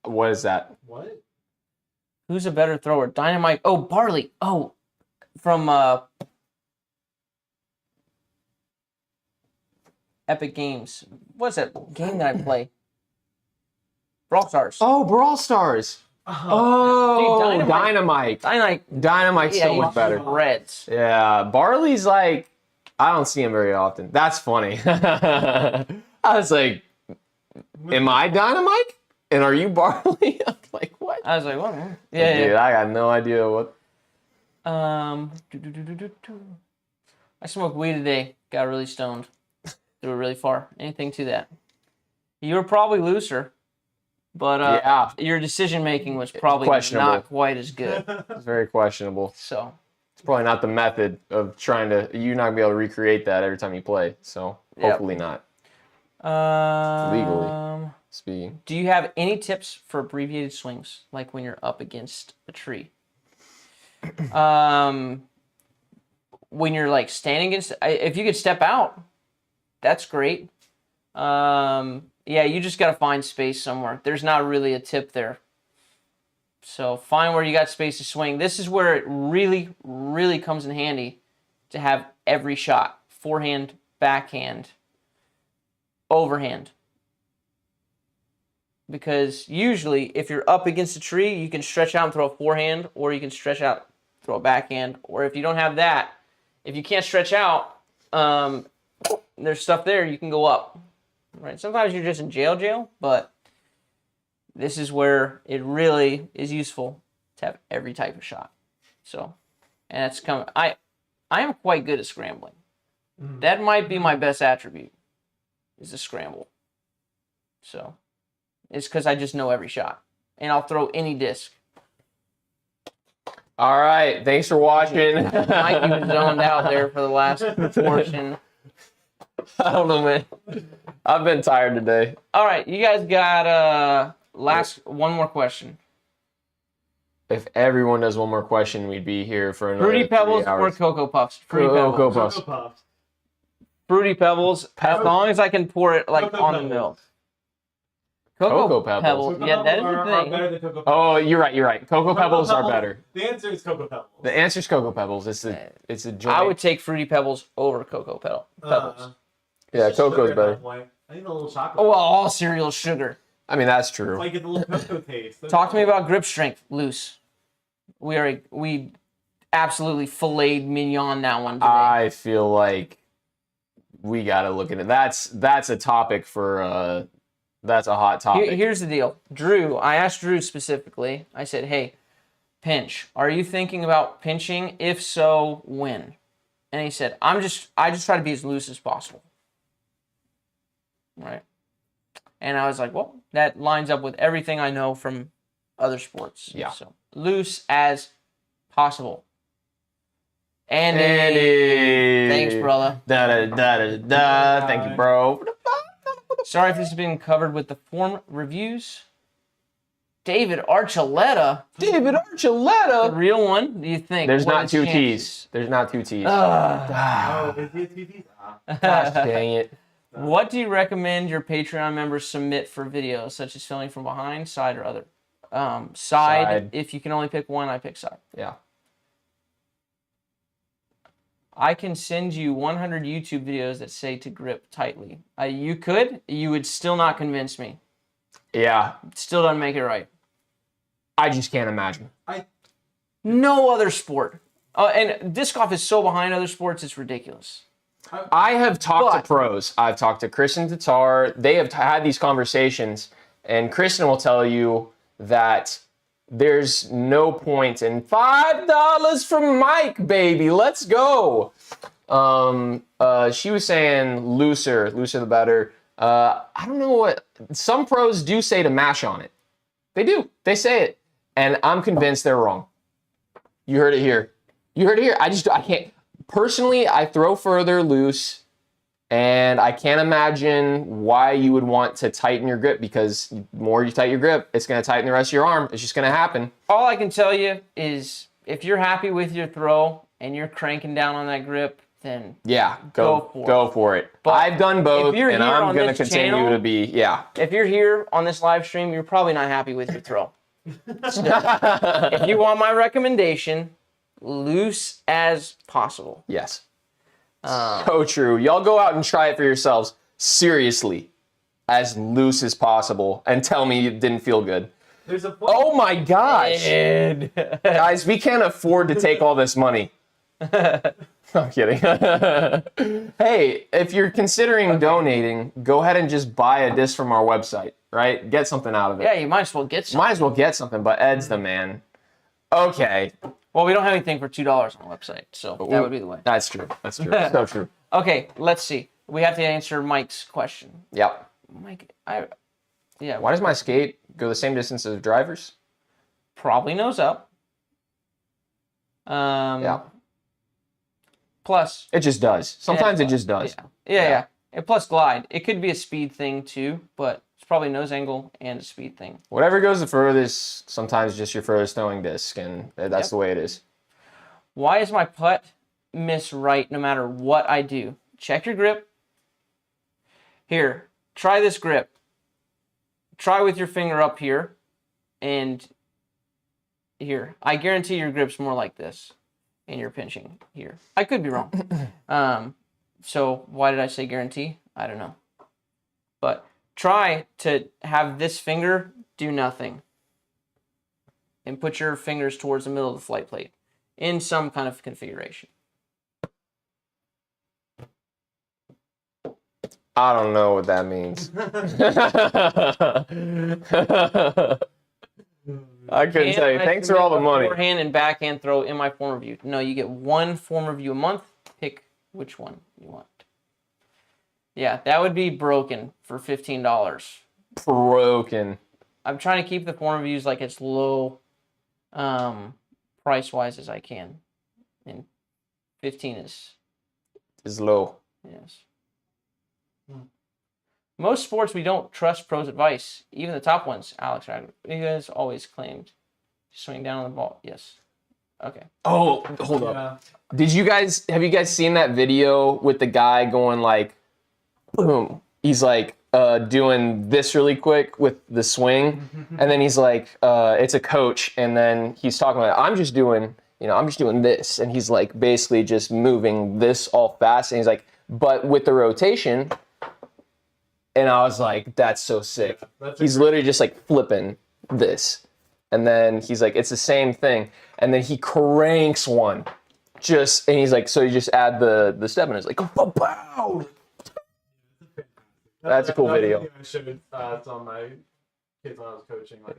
What is that? What? Who's a better thrower? Dynamite. Oh, Barley. Oh, from Epic Games. What's that game that I play? Brawl Stars. Oh, Brawl Stars. Oh, Dude, Dynamite. Dynamite's so much better. Reds. Yeah, Barley's like, I don't see him very often. That's funny. I was like, am I Dynamite? And are you Barley? I'm like, what? I was like, what? Dude, I got no idea what. I smoked weed today. Got really stoned. Threw it really far. Anything to that? You were probably looser, but Yeah. your decision making was probably Questionable. not quite as good. It's very questionable. So It's probably not the method of trying to. You're not gonna be able to recreate that every time you play. So Yep. hopefully not. Legally speaking. Do you have any tips for abbreviated swings, like when you're up against a tree? When you're like standing against, if you could step out, that's great. Yeah, you just gotta find space somewhere. There's not really a tip there. So find where you got space to swing. This is where it really, really comes in handy to have every shot forehand, backhand, overhand. Because usually, if you're up against a tree, you can stretch out and throw a forehand, or you can stretch out, throw a backhand. Or if you don't have that, if you can't stretch out, there's stuff there, you can go up. Right? Sometimes you're just in jail, but this is where it really is useful to have every type of shot. So, and it's coming. I am quite good at scrambling. That might be my best attribute, is the scramble. So, it's because I just know every shot, and I'll throw any disc. All right, thanks for watching. Mike was zoned out there for the last portion. I don't know, man. I've been tired today. All right, you guys got one more question. If everyone does one more question, we'd be here for another Fruity 3 Pebbles or hours. Cocoa Puffs? Fruity Cocoa Pebbles. Puffs. Fruity Pebbles, as long as I can pour it like Cocoa on the Pebbles. milk. Cocoa Pebbles. Yeah, that is are the thing. better than Cocoa Pebbles. Oh, you're right. Cocoa Pebbles are better. The answer is Cocoa Pebbles. The answer is Cocoa Pebbles. It's a joint. I would take Fruity Pebbles over Cocoa Pebbles. Yeah, It's just Cocoa's sugar at better. that point. I think a little chocolate. Oh, well, all cereal is sugar. I mean, that's That's true. why you get the little cocoa taste. Talk to me about grip strength, loose. We absolutely filleted mignon that one today. I feel like we got to look at it. That's a topic for that's a hot topic. Here's the deal. Drew, I asked Drew specifically. I said, hey, pinch. Are you thinking about pinching? If so, when? And he said, I just try to be as loose as possible. Right? And I was like, well, that lines up with everything I know from other sports. Yeah. So loose as possible. Andy. Andy. Thanks, brother. Da. Thank you, bro. Sorry if this has been covered with the form reviews. David Archuleta. David The Archuleta. real one, do you think? There's What not are two the T's. chances? There's not two T's. Oh, is he a TT? Gosh dang it. What do you recommend your Patreon members submit for videos, such as filming from behind, side, or other? Side. Side. If you can only pick one, I pick side. Yeah. I can send you 100 YouTube videos that say to grip tightly. You could. You would still not convince me. Yeah. It still doesn't make it right. I just can't imagine. No other sport. And disc golf is so behind other sports, it's ridiculous. I have talked But- to pros. I've talked to Kristen Tatar. They have had these conversations, and Kristen will tell you that there's no point in $5 from Mike, baby. Let's go. She was saying looser the better. I don't know what some pros do say to mash on it. They do. They say it, and I'm convinced they're wrong. You heard it here. I can't. Personally, I throw further loose, and I can't imagine why you would want to tighten your grip, because the more you tighten your grip, it's going to tighten the rest of your arm. It's just going to happen. All I can tell you is if you're happy with your throw and you're cranking down on that grip, then Yeah, go for it. But I've done both, if you're and here I'm on going to this continue channel- to be, yeah. if you're here on this live stream, you're probably not happy with your throw. If you want my recommendation, loose as possible. Yes. So true. Y'all go out and try it for yourselves. Seriously. As loose as possible. And tell me it didn't feel good. There's a point. Oh my gosh. Guys, we can't afford to take all this money. I'm kidding. Hey, if you're considering donating, go ahead and just buy a disc from our website, right? Get something out of it. Yeah, you might as well get some. Might as well get something, but Ed's the man. Okay. Well, we don't have anything for $2 on the website, so that would be the way. That's true. That's true. So true. Okay, let's see. We have to answer Mike's question. Yep. Mike, Why does my skate go the same distance as drivers? probably nose up. Yeah. Plus, It just does. Sometimes it plus, just does. Yeah. And plus glide. It could be a speed thing too, but it's probably nose angle and a speed thing. Whatever goes the furthest, sometimes just your furthest throwing disc, and that's the way it is. Why is my putt miss right no matter what I do? Check your grip. Here, try this grip. Try with your finger up here and here. I guarantee your grip's more like this and you're pinching here. I could be wrong. So why did I say guarantee? I don't know. But try to have this finger do nothing. And put your fingers towards the middle of the flight plate in some kind of configuration. I don't know what that means. I couldn't tell you. Thanks for all the money. Forehand and backhand throw in my form review. No, you get one form review a month. Pick which one you want. Yeah, that would be broken for $15. Broken. I'm trying to keep the form reviews like as low price wise as I can. And 15 is low. Yes. Most sports we don't trust pros' advice, even the top ones. Alex, you guys always claimed swing down on the ball. Yes. Okay. Oh, hold up. Have you guys seen that video with the guy going like, boom? He's like doing this really quick with the swing, and then he's like, it's a coach, and then he's talking about, I'm just doing this, and he's like basically just moving this all fast, and he's like, but with the rotation. And I was like, that's so sick. He's literally just like flipping this. And then he's like, it's the same thing. And then he cranks one. And he's like, so you just add the step and it's like, pow. That's a cool video. I showed on my kids when I was coaching, like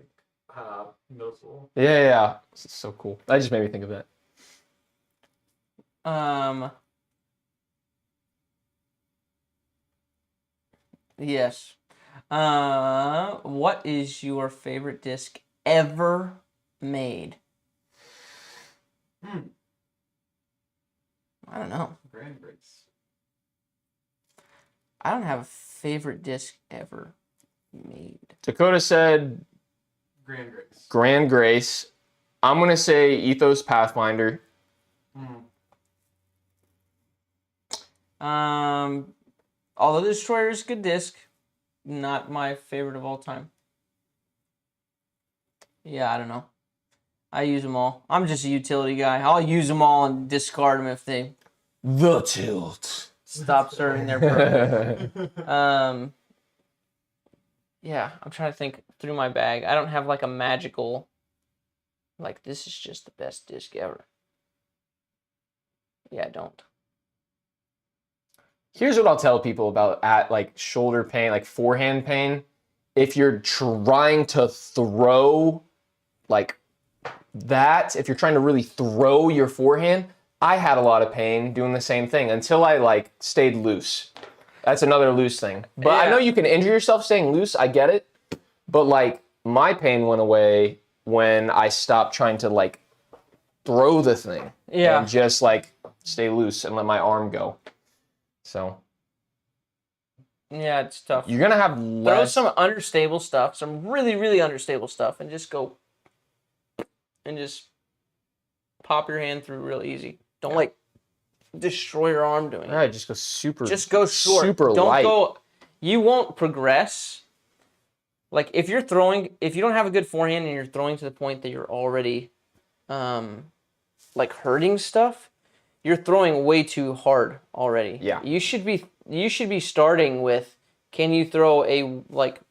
middle school. Yeah. It's so cool. That just made me think of that. Yes. What is your favorite disc ever made? I don't know. Grand Grace. I don't have a favorite disc ever made. Dakota said Grand Grace. Grand Grace. I'm going to say Ethos Pathfinder. Although the Destroyer is a good disc, not my favorite of all time. Yeah, I don't know. I use them all. I'm just a utility guy. I'll use them all and discard them if they The Tilt. stop serving their purpose. Yeah, I'm trying to think through my bag. I don't have like a magical, like this is just the best disc ever. Yeah, I don't. Here's what I'll tell people about at like shoulder pain, like forehand pain. If you're trying to throw like that, if you're trying to really throw your forehand, I had a lot of pain doing the same thing until I like stayed loose. That's another loose thing. But I know you can injure yourself staying loose. I get it. But like my pain went away when I stopped trying to like throw the thing. Yeah. And just like stay loose and let my arm go. So Yeah, it's tough. you're gonna have Throw less. some unstable stuff, some really, really unstable stuff, and just go and just pop your hand through real easy. Don't like destroy your arm doing it. All right, just go super. Just go short. Super Don't light. go. You won't progress. Like if you don't have a good forehand and you're throwing to the point that you're already, like hurting stuff, you're throwing way too hard already. Yeah. You should be starting with, can you throw a like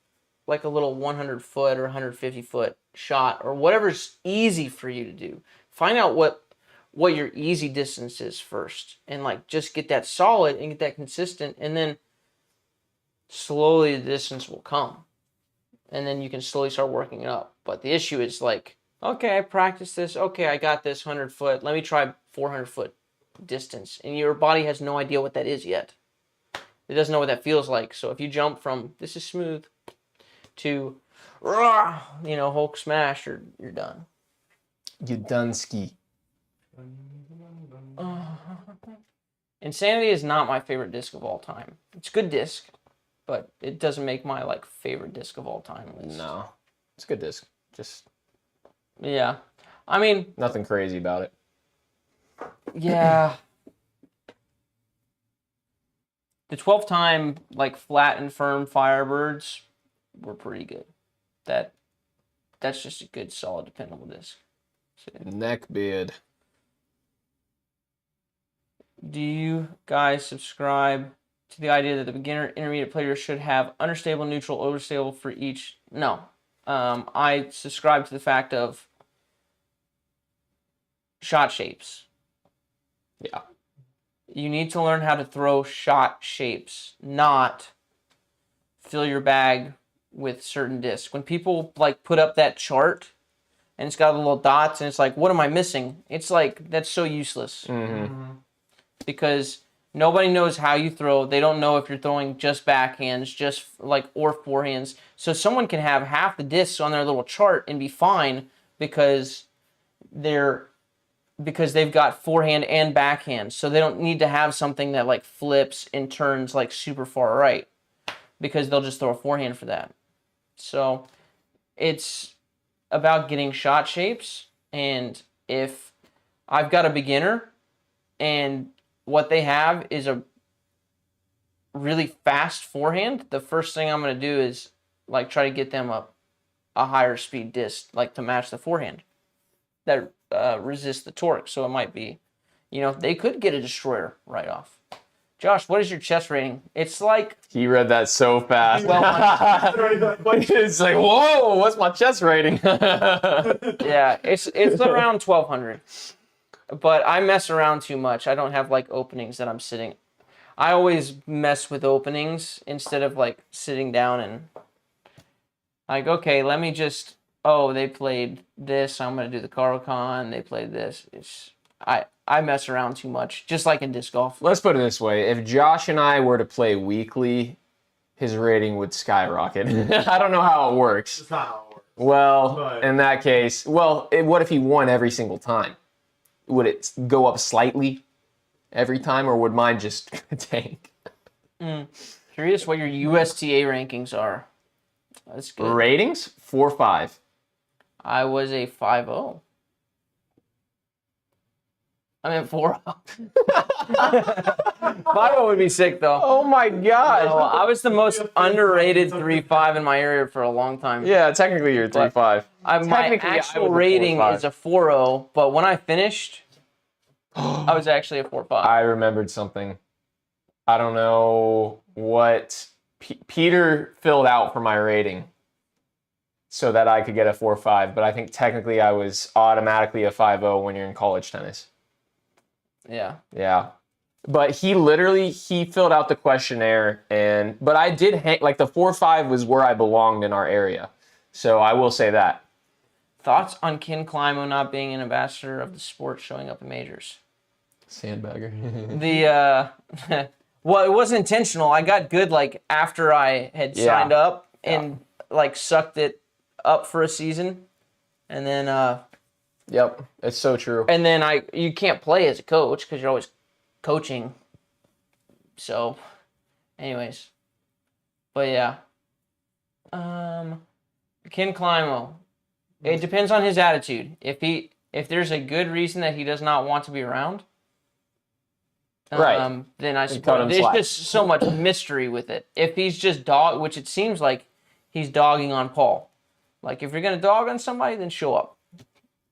a little 100 foot or 150 foot shot or whatever's easy for you to do. Find out what your easy distance is first, and like just get that solid and get that consistent, and then slowly the distance will come, and then you can slowly start working it up. But the issue is like, okay, I practiced this. Okay, I got this 100 foot. Let me try 400 foot distance, and your body has no idea what that is yet. It doesn't know what that feels like. So if you jump from this is smooth to Hulk smash, you're done. You done ski. Insanity is not my favorite disc of all time. It's a good disc, but it doesn't make my like favorite disc of all time list. No, it's a good disc. Just Yeah, I mean, nothing crazy about it. yeah. The 12-time like flat and firm Firebirds were pretty good. That's just a good, solid, dependable disc. So, Neckbeard. Do you guys subscribe to the idea that the beginner intermediate player should have understable, neutral, overstable for each? No. I subscribe to the fact of shot shapes. Yeah. You need to learn how to throw shot shapes, not fill your bag with certain discs. When people like put up that chart and it's got the little dots and it's like, what am I missing? It's like, that's so useless. Because nobody knows how you throw. They don't know if you're throwing just backhands, just like, or forehands. So someone can have half the discs on their little chart and be fine because they've got forehand and backhand. So they don't need to have something that like flips and turns like super far right because they'll just throw a forehand for that. So it's about getting shot shapes. And if I've got a beginner and what they have is a really fast forehand, the first thing I'm going to do is like try to get them a higher speed disc, like to match the forehand that resist the torque. So it might be, they could get a destroyer right off. Josh, what is your chess rating? It's like... He read that so fast. Well, it's like, whoa, what's my chess rating? yeah, it's around 1,200. But I mess around too much. I don't have like openings that I'm sitting. I always mess with openings instead of like sitting down and like, okay, let me just, they played this. I'm going to do the Caro-Kann. They played this. I mess around too much, just like in disc golf. Let's put it this way. If Josh and I were to play weekly, his rating would skyrocket. I don't know how it works. That's not how it works. Well, But- in that case, what if he won every single time? Would it go up slightly every time, or would mine just tank? Curious what your USTA rankings are. That's good. Ratings? 4.5. I was a 5.0. I'm at 4.0. 5.0 would be sick, though. Oh my god. No, I was the most underrated 3.5 in my area for a long time. Yeah, technically you're 3.5. My Technically, I actual was a rating 4.5. is a 4.0, but when I finished, I was actually a 4.5. I remembered something. I don't know what Peter filled out for my rating so that I could get a 4.5, but I think technically I was automatically a 5.0 when you're in college tennis. Yeah. Yeah. But he filled out the questionnaire, but I did like the 4.5 was where I belonged in our area. So I will say that. Thoughts on Ken Climo not being an ambassador of the sport showing up in majors? Sandbagger. Well, it wasn't intentional. I got good like after I had signed up and like sucked it up for a season. And then Yep, it's so true. and then you can't play as a coach because you're always coaching. So anyways. But yeah. Ken Climo. It depends on his attitude. If there's a good reason that he does not want to be around, Right. then I cut him suppose there's slack. just so much mystery with it. If he's just which it seems like he's dogging on Paul. Like if you're gonna dog on somebody, then show up.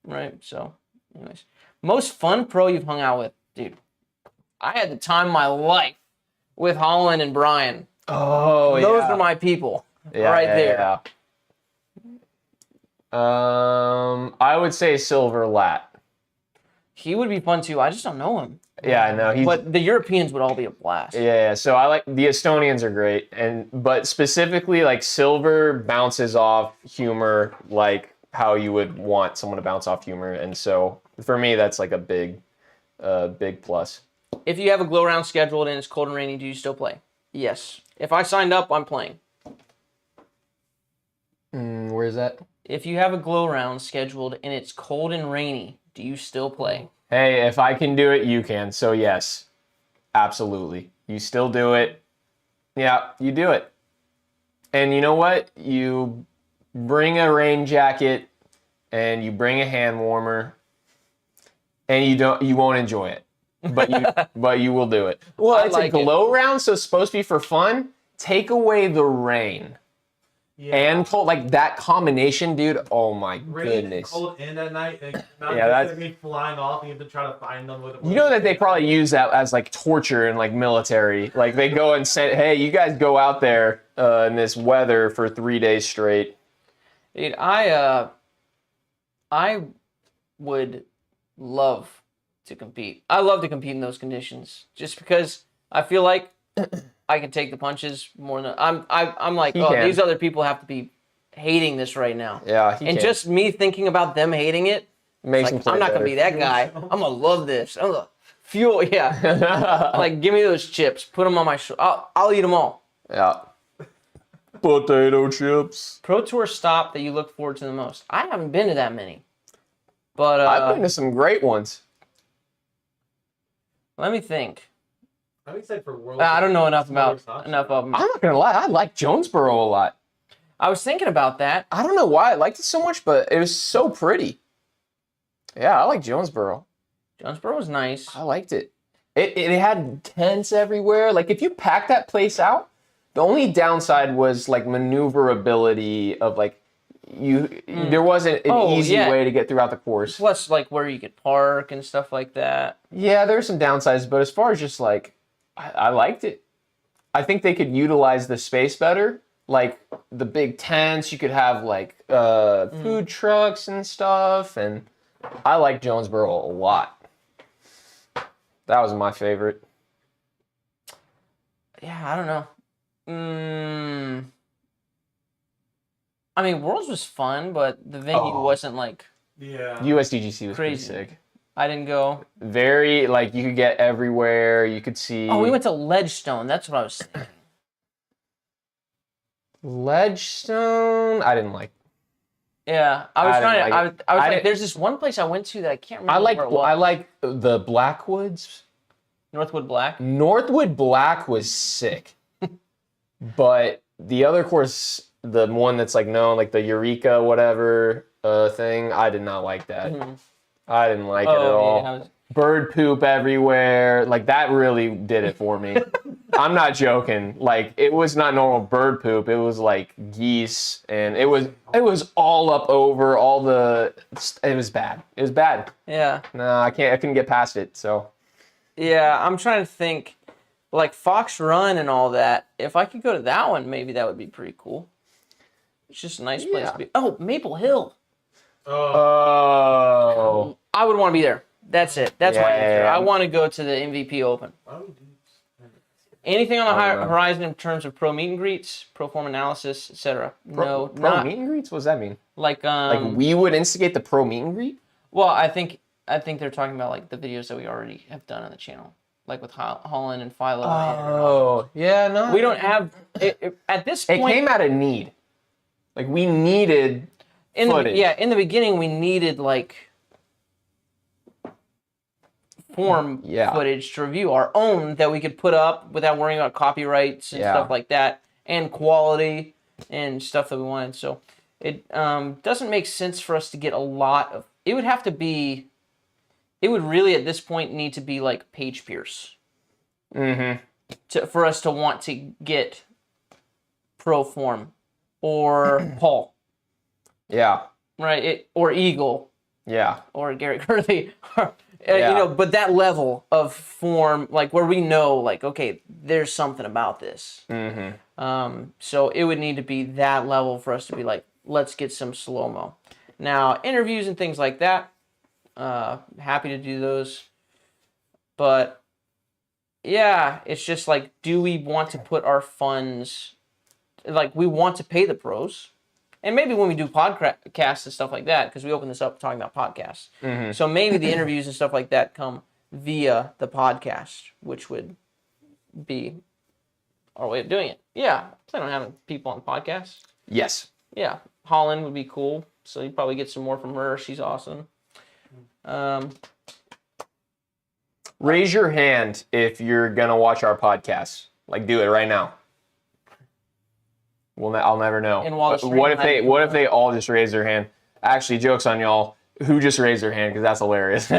Right? So anyways. Most fun pro you've hung out with, dude. I had the time of my life with Holland and Brian. Oh, Those are my people. Right there. Yeah. I would say Silver Lat. He would be fun too. I just don't know him. Yeah, I know. But the Europeans would all be a blast. Yeah, so I like the Estonians are great, but specifically like Silver bounces off humor like how you would want someone to bounce off humor, and so for me that's like a big plus. If you have a glow round scheduled and it's cold and rainy, do you still play? Yes. If I signed up, I'm playing. Where's that? If you have a glow round scheduled and it's cold and rainy, do you still play? Hey, if I can do it, you can. So yes, absolutely. You still do it. Yeah, you do it. And you know what? You bring a rain jacket and you bring a hand warmer, and you won't enjoy it, but you will do it. Well, I it's like a glow round, so it's supposed to be for fun. Take away the rain. and cold, like that combination, dude. Oh my Rain and goodness. cold and at night. Yeah, that's me flying off. And you have to try to find them with. You know that they probably use that as like torture in like military. Like they go and say, "Hey, you guys go out there in this weather for 3 days straight." Dude, I would love to compete. I love to compete in those conditions, just because I feel like I can take the punches more than I'm like, He oh, can. these other people have to be hating this right now. Yeah, he And can. just me thinking about them hating it, Makes like, him play I'm not gonna better. be that guy. I'm gonna love this. I'm gonna fuel, yeah. Like, give me those chips. Put them on my shoulder. I'll eat them all. Yeah. Potato chips. Pro Tour stop that you look forward to the most. I haven't been to that many, but I've been to some great ones. let me think. I'm excited for World. I don't know enough of them. I'm not gonna lie, I like Jonesboro a lot. I was thinking about that. I don't know why I liked it so much, but it was so pretty. Yeah, I like Jonesboro. Jonesboro was nice. I liked it. It had tents everywhere. Like if you pack that place out, the only downside was like maneuverability of like there wasn't an easy way to get throughout the course. Plus, like where you could park and stuff like that. Yeah, there's some downsides, but as far as just like I liked it. I think they could utilize the space better. Like the big tents, you could have like food trucks and stuff, and I like Jonesboro a lot. That was my favorite. Yeah, I don't know. I mean, Worlds was fun, but the venue wasn't like Yeah. USDGC was Crazy. pretty sick. I didn't go. Very, like, you could get everywhere. You could see. Oh, we went to Ledgestone. That's what I was thinking. Ledgestone. I didn't like. Yeah, I was I didn't trying to. like I it. was I like, didn't- there's this one place I went to that I can't remember. I like where it was. the Blackwoods. Northwood Black. Northwood Black was sick, but the other course, the one that's like known, like the Eureka whatever thing, I did not like that. Mhm. I didn't like it at all. Yeah, Bird poop everywhere. Like that really did it for me. I'm not joking. Like it was not normal bird poop. It was like geese, and it was all up over all the. It was bad. It was bad. yeah. No, I couldn't get past it. So Yeah, I'm trying to think, like Fox Run and all that. If I could go to that one, maybe that would be pretty cool. It's just a nice place Yeah. to be. Oh, Maple Hill. Oh. I would want to be there. That's it. That's my answer. Yeah. I want to go to the MVP Open. Anything on the horizon in terms of pro meet and greets, pro form analysis, etc. No, Pro not meet and greets? What does that mean? like Like we would instigate the pro meet and greet? Well, I think they're talking about like the videos that we already have done on the channel, like with Holland and Philo. Oh, yeah, no. We don't have it at this It point. came out of need. Like we needed footage. In the beginning, we needed like form footage to review our own that we could put up without worrying about copyrights and stuff like that, and quality and stuff that we wanted. So it doesn't make sense for us to get a lot of. It would have to be. It would really at this point need to be like Page Pierce. For us to want to get pro form or Paul. Yeah. Right, or Eagle, Yeah. or Gary Curley, you know, but that level of form, like where we know, like, okay, there's something about this. So it would need to be that level for us to be like, let's get some slow-mo. Now, interviews and things like that, happy to do those. But, yeah, it's just like, do we want to put our funds, like, we want to pay the pros. And maybe when we do podcasts and stuff like that, because we open this up talking about podcasts. So maybe the interviews and stuff like that come via the podcast, which would be our way of doing it. Yeah, I plan on having people on podcasts. Yes. Yeah, Holland would be cool. So you'd probably get some more from her. She's awesome. Raise your hand if you're gonna watch our podcast. Like, do it right now. I'll never know. And while the stream What if they all just raise their hand? Actually, joke's on y'all. Who just raised their hand? Because that's hilarious.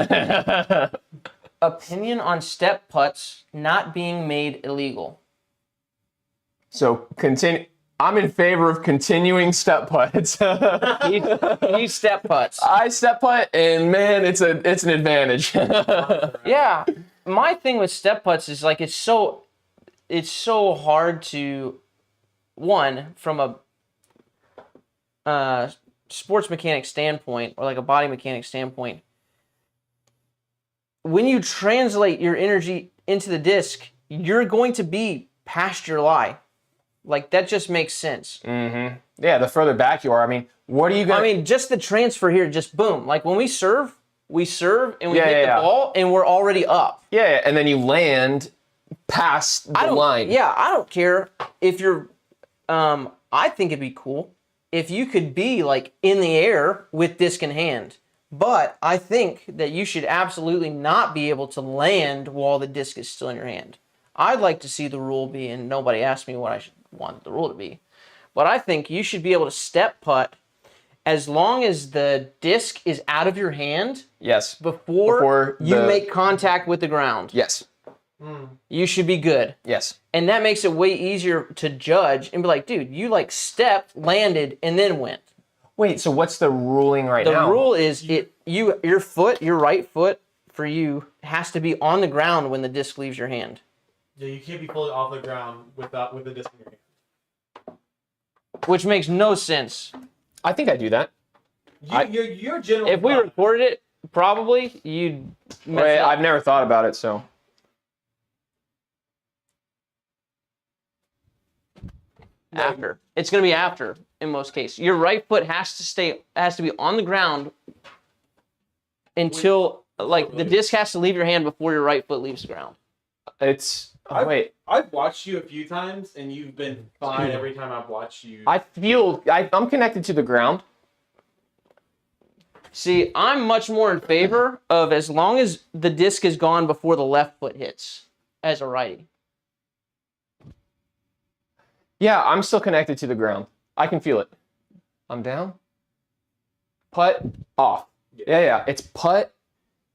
Opinion on step putts not being made illegal. So continue. I'm in favor of continuing step putts. You step putts. I step putt, and man, it's an advantage. Yeah, my thing with step putts is like it's so hard to, one, from a sports mechanic standpoint or like a body mechanic standpoint, when you translate your energy into the disc, you're going to be past your lie. Like, that just makes sense. Mm-hmm. Yeah, the further back you are, I mean, what are you going to... I mean, just the transfer here, just boom. Like, when we serve and we hit the ball, and we're already up. Yeah, and then you land past the line. Yeah, I don't care if you're... I think it'd be cool if you could be, like, in the air with disc in hand. But I think that you should absolutely not be able to land while the disc is still in your hand. I'd like to see the rule be, and nobody asked me what I should want the rule to be, but I think you should be able to step putt as long as the disc is out of your hand. Yes. Before you make contact with the ground. Yes. You should be good. Yes. And that makes it way easier to judge and be like, dude, you like stepped, landed, and then went. Wait, so what's the ruling now? The rule is your right foot for you has to be on the ground when the disc leaves your hand. Yeah, you can't be fully off the ground with the disc in your hand. Which makes no sense. I think I do that. Your general. If we recorded it, probably you'd. Wait, I've never thought about it, so. After. It's going to be after in most cases. Your right foot has to be on the ground until the disc has to leave your hand before your right foot leaves the ground. I've watched you a few times, and you've been fine every time I've watched you. I'm connected to the ground. See, I'm much more in favor of as long as the disc is gone before the left foot hits as a righty. Yeah, I'm still connected to the ground. I can feel it. I'm down. Putt, off. Yeah. It's putt,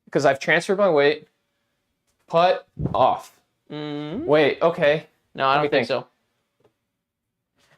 because I've transferred my weight. Putt, off. Wait, okay. No, I don't think so.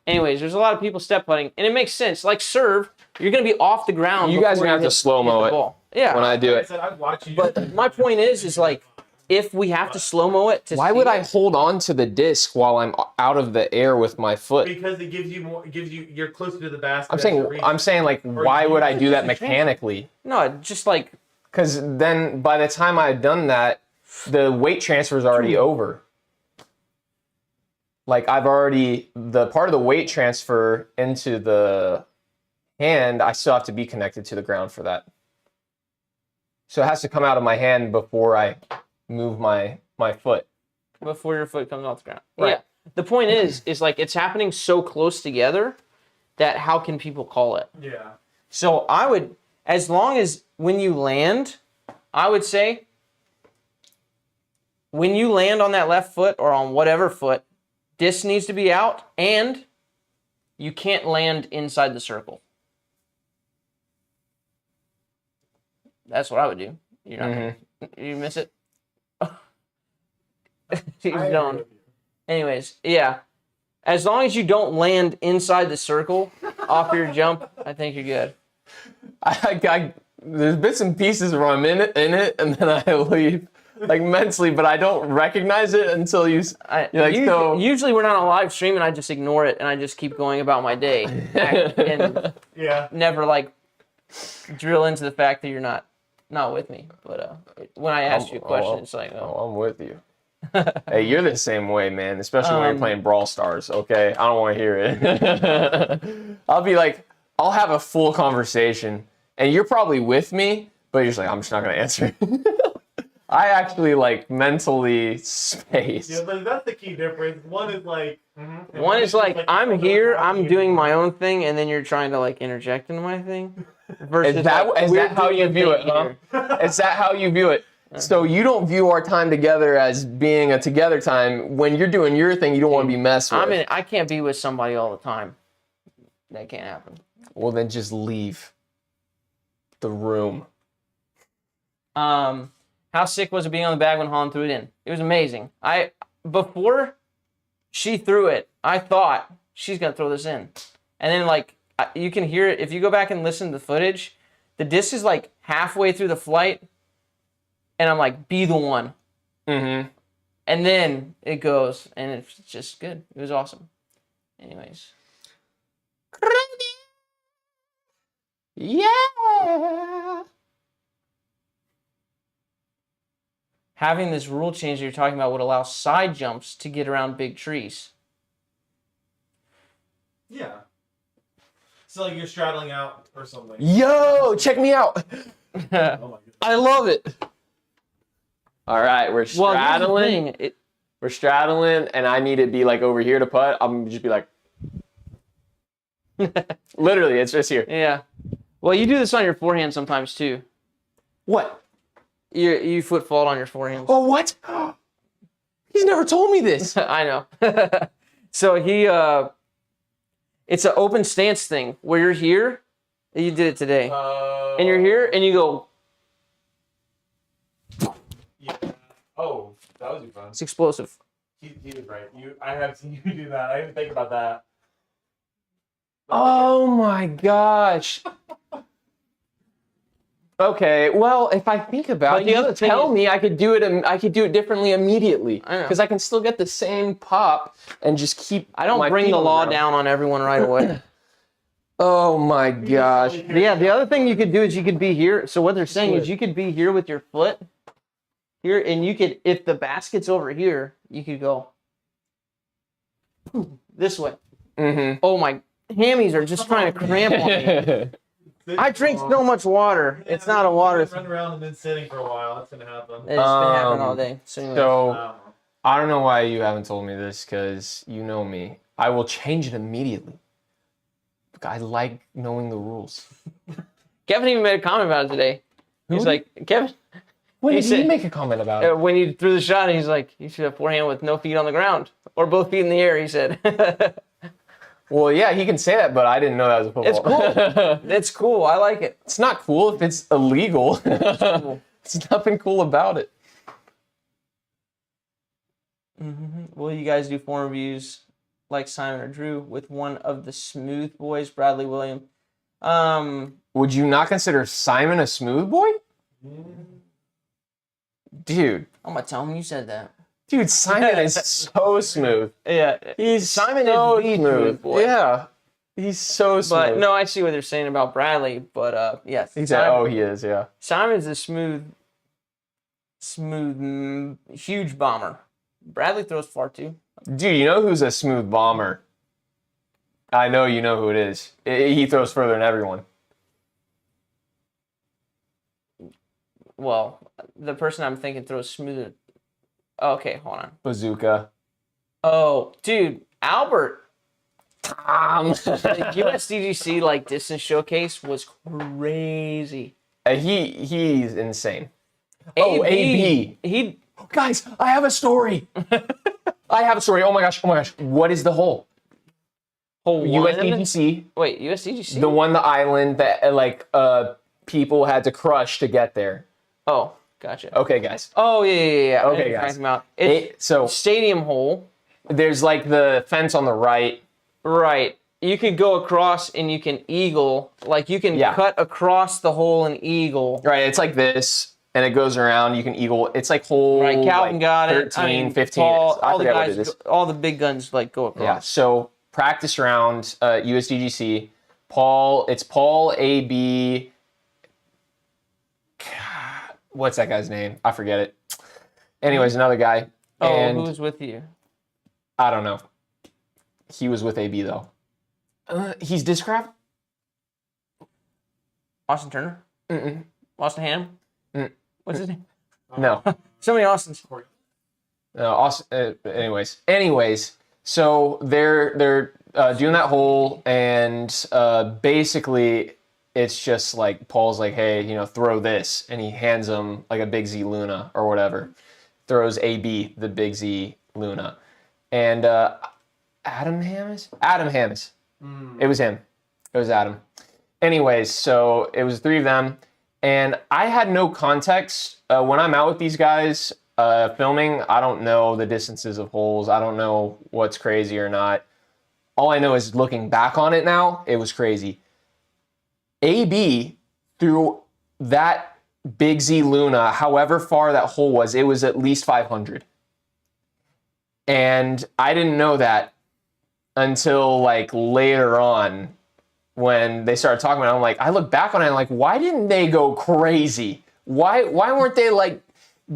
Anyways, there's a lot of people step putting, and it makes sense. Like serve, you're going to be off the ground. You guys are going to have to slow-mo it when I do it. I've watched you. But my point is like, if we have to slow-mo it why would I hold on to the disc while I'm out of the air with my foot? Because it gives you more. You're closer to the basket. I'm saying like, why would I do that mechanically? No, just like. Because then by the time I've done that, the weight transfer is already over. Like the part of the weight transfer into the hand, I still have to be connected to the ground for that. So it has to come out of my hand before I move my foot. Before your foot comes off the ground. Right. Yeah. The point is like it's happening so close together that how can people call it? Yeah. So I would, as long as when you land, I would say when you land on that left foot or on whatever foot, disc needs to be out and you can't land inside the circle. That's what I would do. You're not you miss it? He's done. Anyways, yeah. As long as you don't land inside the circle off your jump, I think you're good. There's bits and pieces where I'm in it, and then I leave, like mentally, but I don't recognize it until you're like, usually we're not on live stream, and I just ignore it, and I just keep going about my day, and never like drill into the fact that you're not with me. But when I ask you a question, it's like, I'm with you. Hey, you're the same way, man. Especially when you're playing Brawl Stars. Okay, I don't want to hear it. I'll be like, I'll have a full conversation, and you're probably with me, but you're just like, I'm just not gonna answer. I actually like mentally space. Yeah, but that's the key difference. One is like, I'm here, I'm doing my own thing, and then you're trying to like interject into my thing. Versus is that how you view it, huh? Is that how you view it? So you don't view our time together as being a together time. When you're doing your thing, you don't want to be messed with. I can't be with somebody all the time. That can't happen. Well, then just leave the room. How sick was it being on the bag when Holland threw it in? It was amazing. Before she threw it, I thought she's gonna throw this in. And then like you can hear it if you go back and listen to the footage. The disc is like halfway through the flight, and I'm like, be the one. Mm-hmm. And then it goes, and it's just good. It was awesome. Anyways. Yeah. Having this rule change that you're talking about would allow side jumps to get around big trees. Yeah. So like you're straddling out or something. Yo, check me out. Oh my goodness. I love it. All right, we're Well, straddling. here's the thing. We're straddling, and I need to be like over here to putt. I'm gonna just be like, literally, it's just here. Yeah. Well, you do this on your forehand sometimes too. What? You foot fault on your forehand. Oh, what? He's never told me this. I know. So it's an open stance thing where you're here. You did it today, and you're here, and you go. Yeah. Oh, that was fun. It's explosive. He was right. I have seen you do that. I didn't think about that. Oh my gosh. Okay, well, if I think about But it, the you other thing tell is- me I could do it. I could do it differently immediately I know. because I can still get the same pop and just keep. I don't my bring feet the on law ground. down on everyone right away. Oh my gosh. Yeah, the other thing you could do is you could be here. So what they're saying is you could be here with your foot here, and you could, if the basket's over here, you could go this way. Mm-hmm. Oh, my hammies are just trying to cramp on me. I drink so much water. It's not a water Run around and then sitting for a while. That's gonna happen. It's been happening all day. So, anyways. So I don't know why you haven't told me this because you know me. I will change it immediately. I like knowing the rules. Kevin even made a comment about it today. He's like, Kevin, When He did said- he make a comment about it? when you threw the shot, he's like, you should have forehand with no feet on the ground or both feet in the air, he said. Well, yeah, he can say that, but I didn't know that was a football. It's cool. It's cool. I like it. It's not cool if it's illegal. Cool. There's nothing cool about it. Will you guys do form reviews like Simon or Drew with one of the smooth boys, Bradley William? Would you not consider Simon a smooth boy? Dude, I'm gonna tell him you said that. Simon is so smooth. Yeah, He's Simon so is the smooth boy. Yeah, he's so smooth. but no, I see what they're saying about Bradley. But yes, He said, "Oh, he is." Yeah. Simon's a smooth, huge bomber. Bradley throws far too. Dude, you know who's a smooth bomber? I know you know who it is. He throws further than everyone. Well, the person I'm thinking throws smoother. Okay, hold on. Bazooka. Oh, dude, Albert. Tom. The USDGC like distance showcase was crazy. He's insane. Oh, AB. He Guys, I have a story. I have a story. Oh my gosh. What is the hole? USDGC. Wait, USDGC? The one, the island that people had to crush to get there. Oh, gotcha. Okay, guys. Oh yeah. Okay, I know guys. what you're talking about. It's So stadium hole. there's like the fence on the right. Right. You could go across and you can eagle. Like you can Yeah. cut across the hole and eagle. Right, it's like this, and it goes around. You can eagle. It's like hole Right, Calvin like got it. 13, 15. Paul, I all the forget what guys, it is. all the big guns like go across. Yeah, so practice round, USDGC. It's Paul AB. What's that guy's name? I forget it. Anyways, another guy. Oh, And who's with you? I don't know. He was with AB though. He's Discraft? Austin Turner? Mm-mm. Austin Ham? Mm. What's his name? No. So many Austins. No. Anyways, so they're doing that hole, and basically it's just like Paul's like, hey, throw this, and he hands him like a Big Z Luna or whatever. Throws AB the Big Z Luna, and Adam Hammis. It was him. It was Adam. Anyways, so it was 3 of them, and I had no context when I'm out with these guys filming. I don't know the distances of holes. I don't know what's crazy or not. all I know is looking back on it now, it was crazy. AB threw that Big Z Luna, however far that hole was, it was at least 500. And I didn't know that until like later on when they started talking about it. I'm like, I look back on it and I'm like, why didn't they go crazy? Why weren't they like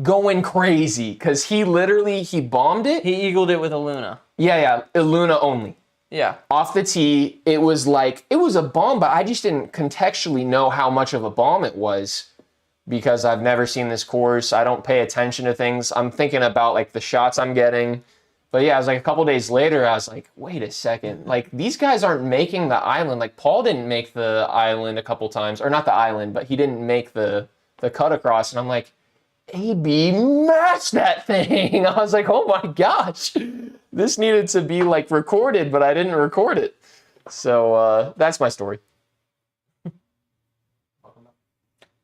going crazy? Because he bombed it. He eagled it with a Luna. Yeah, a Luna only. Yeah. Off the tee, it was a bomb, but I just didn't contextually know how much of a bomb it was because I've never seen this course. I don't pay attention to things. I'm thinking about like the shots I'm getting. But yeah, it was like a couple days later, I was like, wait a second. Like, these guys aren't making the island. Like, Paul didn't make the island a couple times. Or not the island, but he didn't make the cut across. And I'm like, AB matched that thing. I was like, oh my gosh. This needed to be, like, recorded, but I didn't record it. So, that's my story.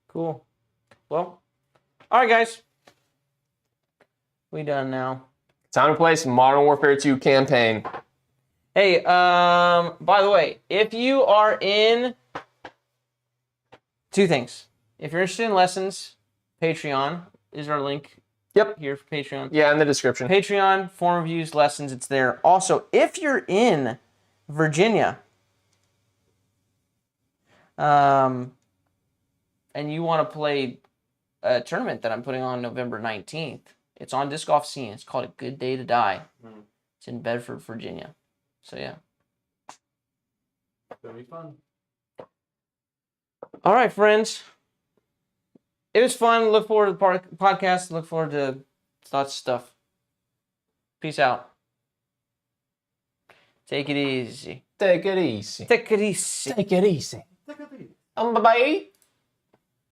Cool. Well, all right, guys. We done now. Time to play some Modern Warfare 2 campaign. Hey, by the way, if you are in... Two things. If you're interested in lessons, Patreon is our link. Yep. Here for Patreon. Yeah, in the description. Patreon, form reviews, lessons, it's there. Also, if you're in Virginia, and you want to play a tournament that I'm putting on November 19th, it's on Disc Golf Scene. It's called A Good Day to Die. It's in Bedford, Virginia. So, yeah. It'll be fun. All right, friends. It was fun. Look forward to the podcast. Look forward to lots of stuff. Peace out. Take it easy. Take it easy. Take it easy. Take it easy. Bye-bye.